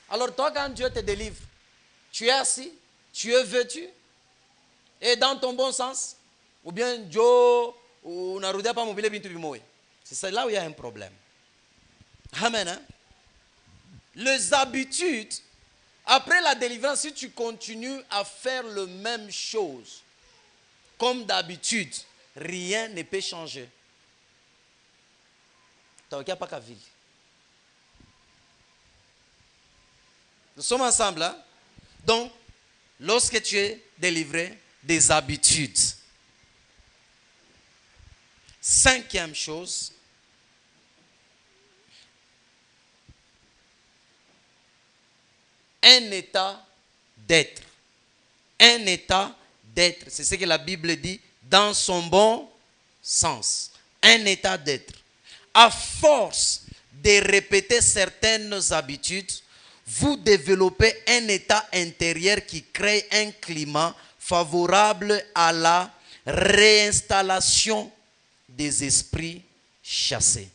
[SPEAKER 1] Alors toi quand Dieu te délivre, tu es assis, tu es vêtu et dans ton bon sens, ou bien Dieu unarudia pa mobile bintu bimoya. C'est là où il y a un problème. Amen. Hein? Les habitudes, après la délivrance, si tu continues à faire les mêmes choses comme d'habitude, rien ne peut changer. Tu n'as pas qu'à vivre. Nous sommes ensemble. Hein? Donc, lorsque tu es délivré des habitudes, 5e chose, un état d'être. Un état d'être. C'est ce que la Bible dit dans son bon sens. Un état d'être. À force de répéter certaines habitudes, vous développez un état intérieur qui crée un climat favorable à la réinstallation des esprits chassés.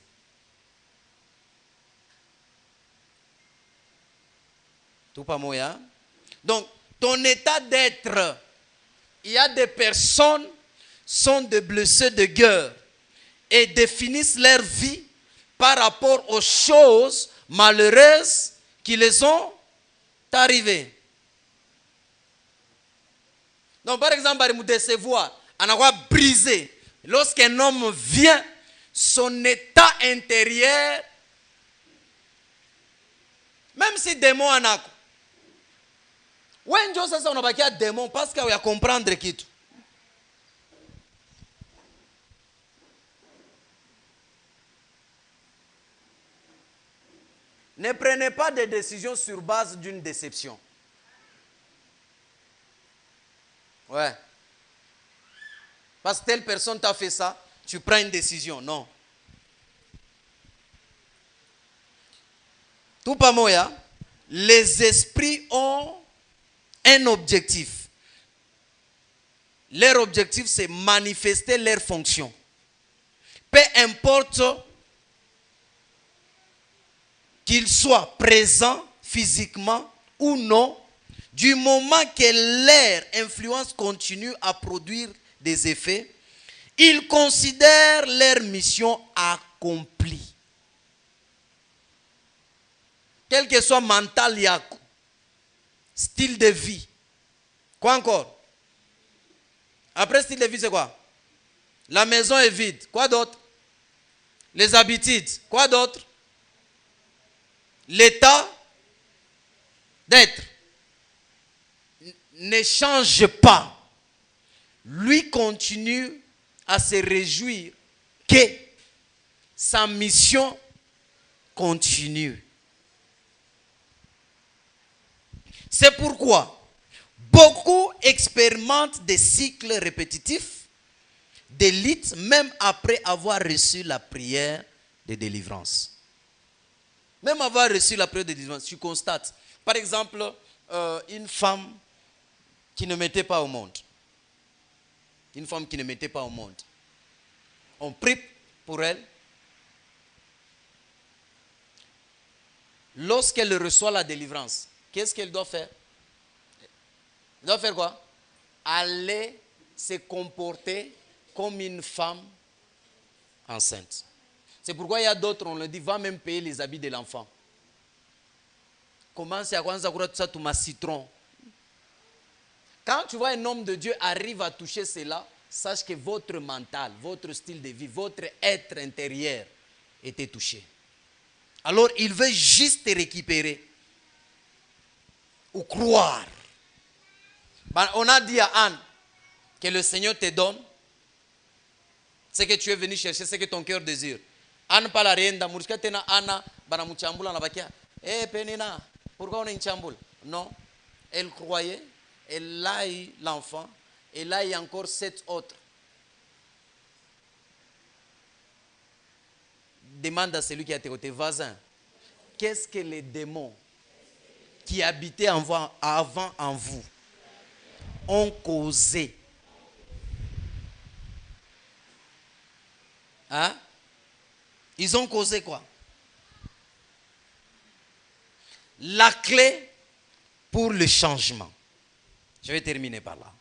[SPEAKER 1] Tout pas moyen. Donc, ton état d'être, il y a des personnes sont des blessés de guerre et définissent leur vie par rapport aux choses malheureuses qui les ont arrivées. Donc, par exemple, il me décevoir, on a brisé. Lorsqu'un homme vient, son état intérieur, même si démon en a. When Joseph on a pas démon parce qu'il y a comprendre qui tout. Ne prenez pas de décisions sur base d'une déception. Ouais. Parce que telle personne t'a fait ça, tu prends une décision. Non. Tout pas moya. Les esprits ont un objectif. Leur objectif, c'est manifester leur fonction. Peu importe qu'ils soient présents physiquement ou non, du moment que leur influence continue à produire des effets, ils considèrent leur mission accomplie. Quel que soit mental, style de vie. Quoi encore? Après style de vie, c'est quoi? La maison est vide. Quoi d'autre? Les habitudes. Quoi d'autre? L'état d'être ne change pas. Lui continue à se réjouir que sa mission continue. C'est pourquoi beaucoup expérimentent des cycles répétitifs d'élite même après avoir reçu la prière de délivrance. Même avoir reçu la prière de délivrance, tu constates. Par exemple, une femme qui ne mettait pas au monde. Une femme qui ne mettait pas au monde. On prie pour elle. Lorsqu'elle reçoit la délivrance, qu'est-ce qu'elle doit faire? Elle doit faire quoi? Aller se comporter comme une femme enceinte. C'est pourquoi il y a d'autres, on le dit, va même payer les habits de l'enfant. Commence à voir tout ça, tout ma citron. Quand tu vois un homme de Dieu arrive à toucher cela, sache que votre mental, votre style de vie, votre être intérieur était touché. Alors il veut juste te récupérer. Ou croire. Ben, on a dit à Anne que le Seigneur te donne ce que tu es venu chercher, ce que ton cœur désire. Anne pas la rien d'amour. Est-ce que tu as Anna, bana muchambula na bakia? Eh penina, pourquoi on est une chamboule? Non. Elle croyait, elle a eu l'enfant, et là il y a encore 7 autres. Demande à celui qui a tes voisins, qu'est-ce que les démons qui habitaient avant en vous ont causé? Hein? Ils ont causé quoi? La clé pour le changement. Je vais terminer par là.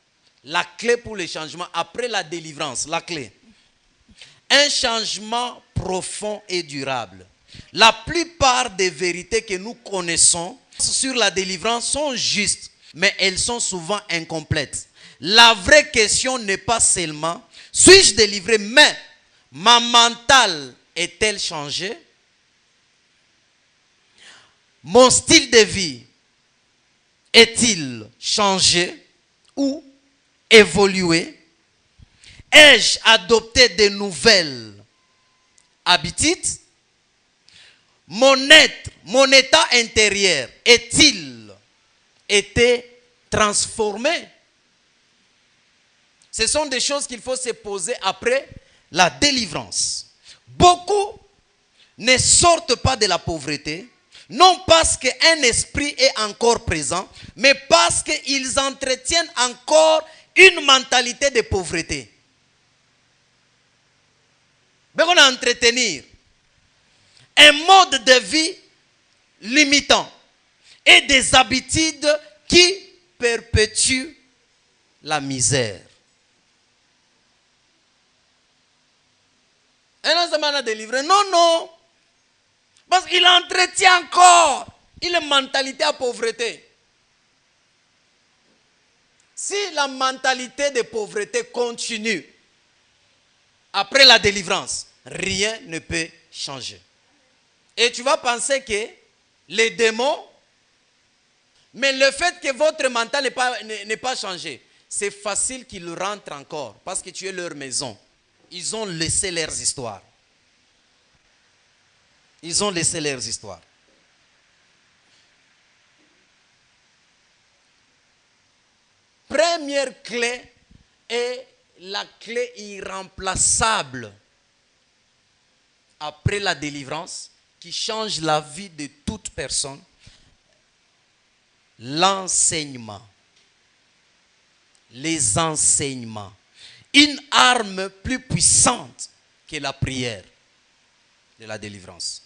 [SPEAKER 1] La clé pour le changement, après la délivrance, la clé. Un changement profond et durable. La plupart des vérités que nous connaissons sur la délivrance sont justes, mais elles sont souvent incomplètes. La vraie question n'est pas seulement, suis-je délivré, mais ma mentale est-elle changée? Mon style de vie est-il changé ou évolué? Ai-je adopté de nouvelles habitudes? Mon état intérieur est-il été transformés. Ce sont des choses qu'il faut se poser après la délivrance. Beaucoup ne sortent pas de la pauvreté, non parce qu'un esprit est encore présent, mais parce qu'ils entretiennent encore une mentalité de pauvreté. Mais on a entretenir un mode de vie limitant et des habitudes qui perpétuent la misère. Un homme a délivré. Non, non. Parce qu'il entretient encore une mentalité à pauvreté. Si la mentalité de pauvreté continue après la délivrance, rien ne peut changer. Et tu vas penser que les démons, mais le fait que votre mental n'est pas changé, c'est facile qu'ils rentrent encore parce que tu es leur maison. Ils ont laissé leurs histoires. Ils ont laissé leurs histoires. Première clé est la clé irremplaçable après la délivrance qui change la vie de toute personne. L'enseignement. Les enseignements. Une arme plus puissante que la prière de la délivrance.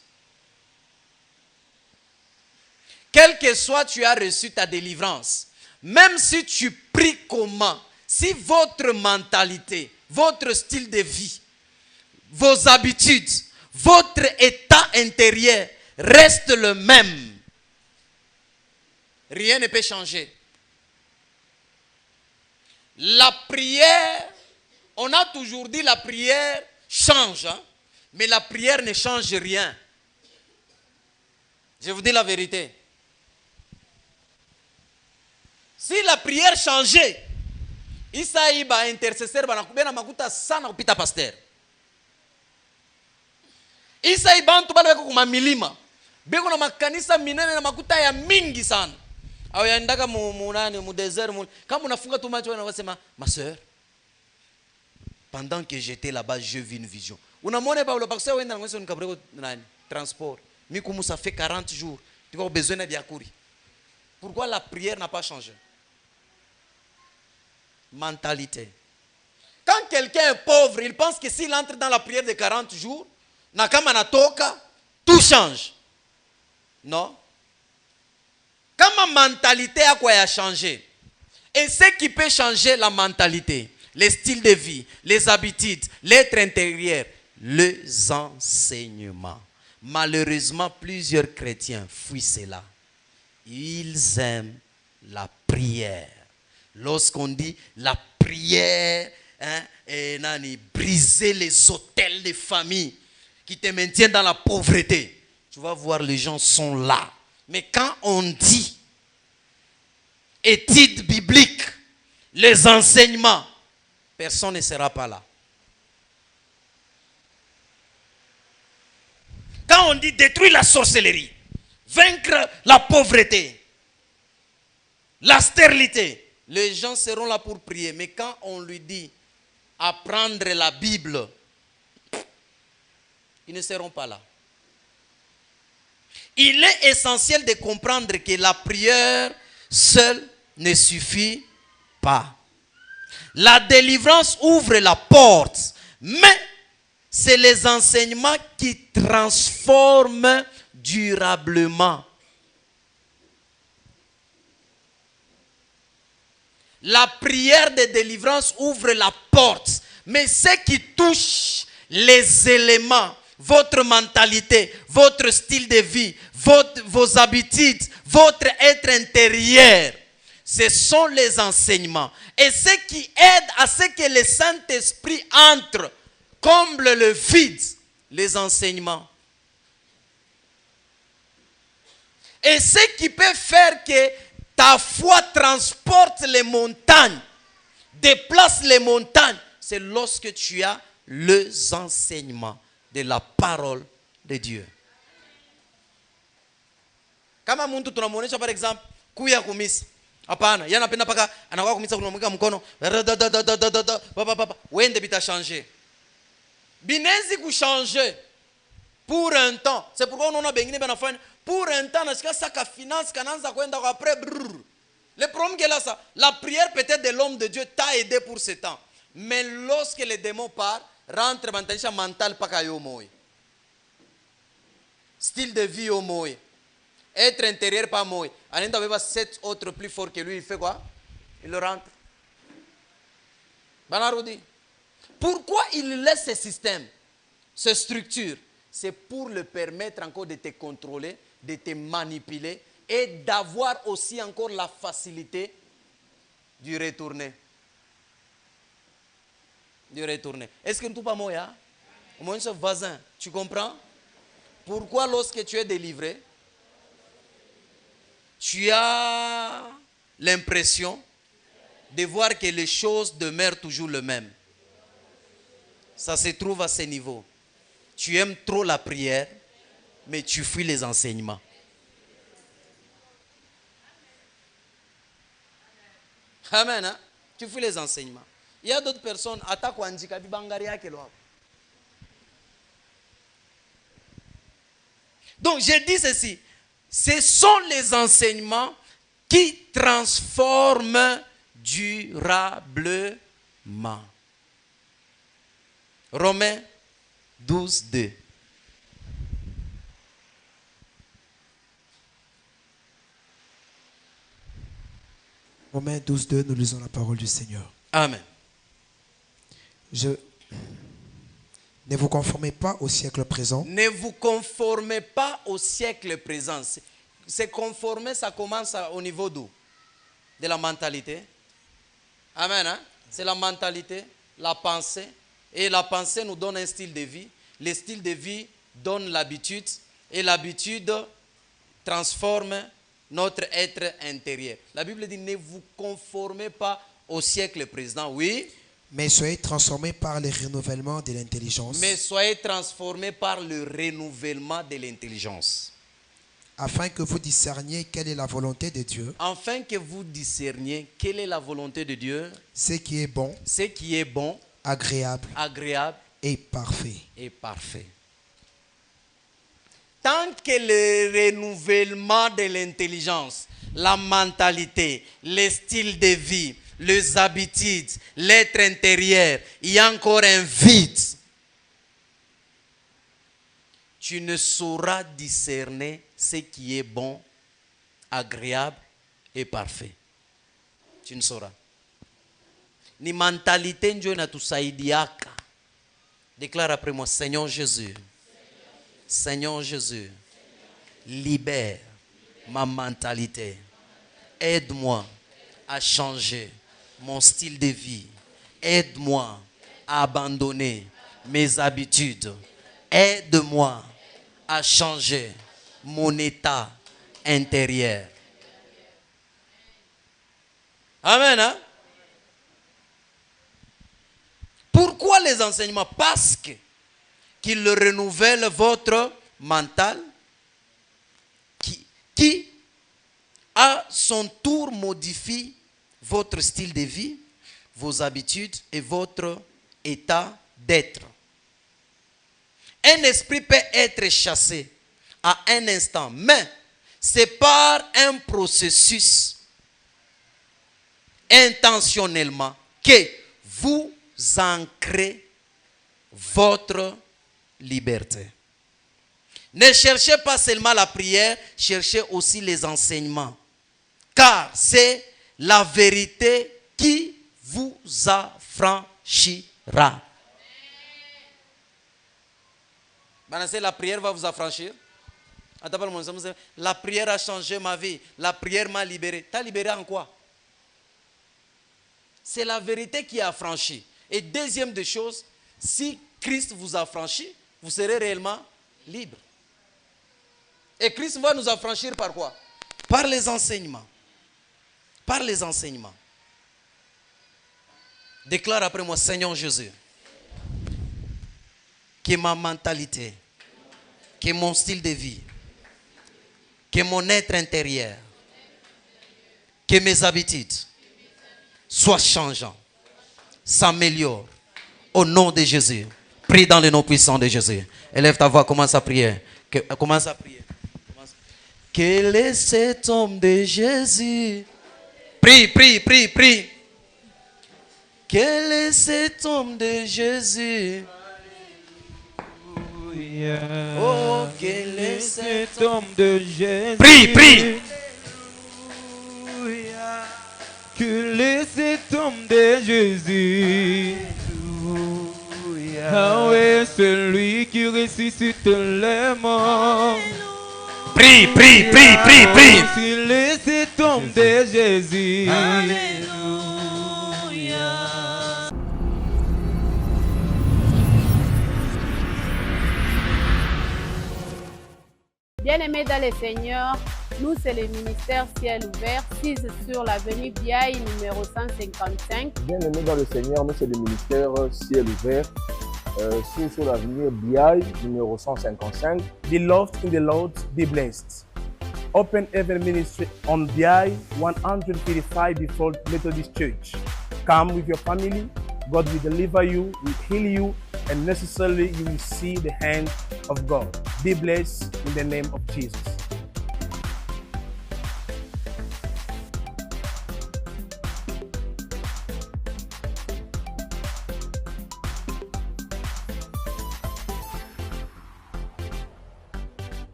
[SPEAKER 1] Quel que soit tu as reçu ta délivrance, même si tu pries comment, si votre mentalité, votre style de vie, vos habitudes, votre état intérieur reste le même, rien ne peut changer. La prière, on a toujours dit la prière change, hein? Mais la prière ne change rien. Je vous dis la vérité. Si la prière changeait, Isaïe ba intercesseur banakubena makuta sana kupita pasteur. Isaïe bantu baleka kuma milima. Beko na makanisa minene na makuta ya mingi sana. Au yaendaka mu désert kama unafunga tu macho unasema ma sœur, pendant que j'étais là-bas, je vis une vision. Unamwona Paulo parce que wenda ngweso nikabreko nani transport. Mikumu ça fait 40 jours. Tu as besoin de yakuri. Pourquoi la prière n'a pas changé? Mentalité. Quand quelqu'un est pauvre, il pense que s'il entre dans la prière de 40 jours, nakama natoka, tout change. Non. Quand ma mentalité a quoi a changé, et ce qui peut changer la mentalité, les styles de vie, les habitudes, l'être intérieur, les enseignements. Malheureusement, plusieurs chrétiens fuient cela. Ils aiment la prière. Lorsqu'on dit la prière, briser les autels des familles qui te maintiennent dans la pauvreté, tu vas voir les gens sont là. Mais quand on dit études bibliques, les enseignements, personne ne sera pas là. Quand on dit détruire la sorcellerie, vaincre la pauvreté, la stérilité, les gens seront là pour prier. Mais quand on lui dit apprendre la Bible, ils ne seront pas là. Il est essentiel de comprendre que la prière seule ne suffit pas. La délivrance ouvre la porte, mais c'est les enseignements qui transforment durablement. La prière de délivrance ouvre la porte, mais ce qui touche les éléments, votre mentalité, votre style de vie, vos habitudes, votre être intérieur, ce sont les enseignements. Et ce qui aide à ce que le Saint-Esprit entre, comble le vide, les enseignements. Et ce qui peut faire que ta foi transporte les montagnes, déplace les montagnes, c'est lorsque tu as les enseignements de la parole de Dieu. Kama muntu tunamuonesha par exemple kuya kumisa. Hapana, yana penda paka anakuwa kumisa kunamweka mkono. Wende bita changer. Binezi ku changer pour un temps. C'est pourquoi on a bengine benafanya pour un temps nasika saka finance kananza kwenda kwa après. Le problème que là ça, la prière peut-être de l'homme de Dieu t'a aidé pour ce temps. Mais lorsque les démons partent, rentre mentalisha mental paka yo moy. Style de vie au moy. Être intérieur pas moy. Anenda beba 7 autres plus forts que lui, il fait quoi? Il le rentre. Banarodi. Pourquoi il laisse ce système, ce structure? C'est pour le permettre encore de te contrôler, de te manipuler et d'avoir aussi encore la facilité du retourner. Du retourner. Est-ce que nous pas moya? Au moins ce voisin, tu comprends? Pourquoi lorsque tu es délivré, tu as l'impression de voir que les choses demeurent toujours les mêmes? Ça se trouve à ce niveau. Tu aimes trop la prière, mais tu fuis les enseignements. Amen. Hein? Tu fuis les enseignements. Il y a d'autres personnes, attaquent handicap, donc j'ai dit ceci. Ce sont les enseignements qui transforment durablement. Romains 12, 2.
[SPEAKER 2] Romains 12, 2, nous lisons la parole du Seigneur.
[SPEAKER 1] Amen.
[SPEAKER 2] Ne vous conformez pas au siècle présent.
[SPEAKER 1] Ne vous conformez pas au siècle présent. Se conformer, ça commence au niveau d'où? De la mentalité. Amen. Hein? C'est la mentalité, la pensée. Et la pensée nous donne un style de vie. Le style de vie donne l'habitude. Et l'habitude transforme notre être intérieur. La Bible dit, ne vous conformez pas au siècle présent. Oui.
[SPEAKER 2] Mais soyez transformés par le renouvellement de l'intelligence.
[SPEAKER 1] Mais soyez transformés par le renouvellement de l'intelligence.
[SPEAKER 2] Afin que vous discerniez quelle est la volonté de Dieu.
[SPEAKER 1] Afin que vous discerniez quelle est la volonté de Dieu.
[SPEAKER 2] Ce qui est bon.
[SPEAKER 1] Ce qui est bon.
[SPEAKER 2] Agréable.
[SPEAKER 1] Agréable.
[SPEAKER 2] Et parfait.
[SPEAKER 1] Et parfait. Tant que le renouvellement de l'intelligence, la mentalité, le style de vie, les habitudes, l'être intérieur, il y a encore un vide. Tu ne sauras discerner ce qui est bon, agréable et parfait. Tu ne sauras. Ni mentalité ndio inatusaidiaka. Déclare après moi, Seigneur Jésus. Seigneur Jésus. Libère ma mentalité. Aide-moi à changer mon style de vie. Aide-moi à abandonner mes habitudes. Aide-moi à changer mon état intérieur. Amen. Hein? Pourquoi les enseignements? Parce qu'ils renouvellent votre mental qui à son tour modifie votre style de vie, vos habitudes et votre état d'être. Un esprit peut être chassé à un instant, mais c'est par un processus intentionnellement que vous ancrez votre liberté. Ne cherchez pas seulement la prière, cherchez aussi les enseignements. Car c'est la vérité qui vous affranchira. La prière va vous affranchir. La prière a changé ma vie. La prière m'a libéré. T'as libéré en quoi? C'est la vérité qui a affranchi. Et deuxième des choses, si Christ vous affranchit, vous serez réellement libre. Et Christ va nous affranchir par quoi? Par les enseignements. Par les enseignements. Déclare après moi, Seigneur Jésus, que ma mentalité, que mon style de vie, que mon être intérieur Que mes habitudes soient changeantes, s'améliorent. Au nom de Jésus. Prie dans le nom puissant de Jésus. Élève ta voix, commence à prier. Commence à prier. Quel est cet homme de Jésus? Prie, prie, prie, prie. Quel est cet homme de Jésus? Oh, quel est cet homme
[SPEAKER 3] de Jésus?
[SPEAKER 1] Prie, prie.
[SPEAKER 3] Quel est cet homme de Jésus? Ah oui, celui qui ressuscite les morts.
[SPEAKER 1] Prie, prie, prie, prie, prie.
[SPEAKER 3] Quel est cet homme de Jésus?
[SPEAKER 4] Bien-aimés dans le Seigneur, nous c'est le ministère Ciel Ouvert, 6 sur l'avenue Biaï numéro 155.
[SPEAKER 5] Bien-aimés dans le Seigneur, nous c'est le ministère Ciel Ouvert, 6 sur l'avenue Biaï numéro 155. Beloved in the Lord, be blessed. Open Heaven Ministry on Biaï 135 before Methodist Church. Come with your family. God will deliver you, will heal you, and necessarily you will see the hand of God. Be blessed in the name of Jesus.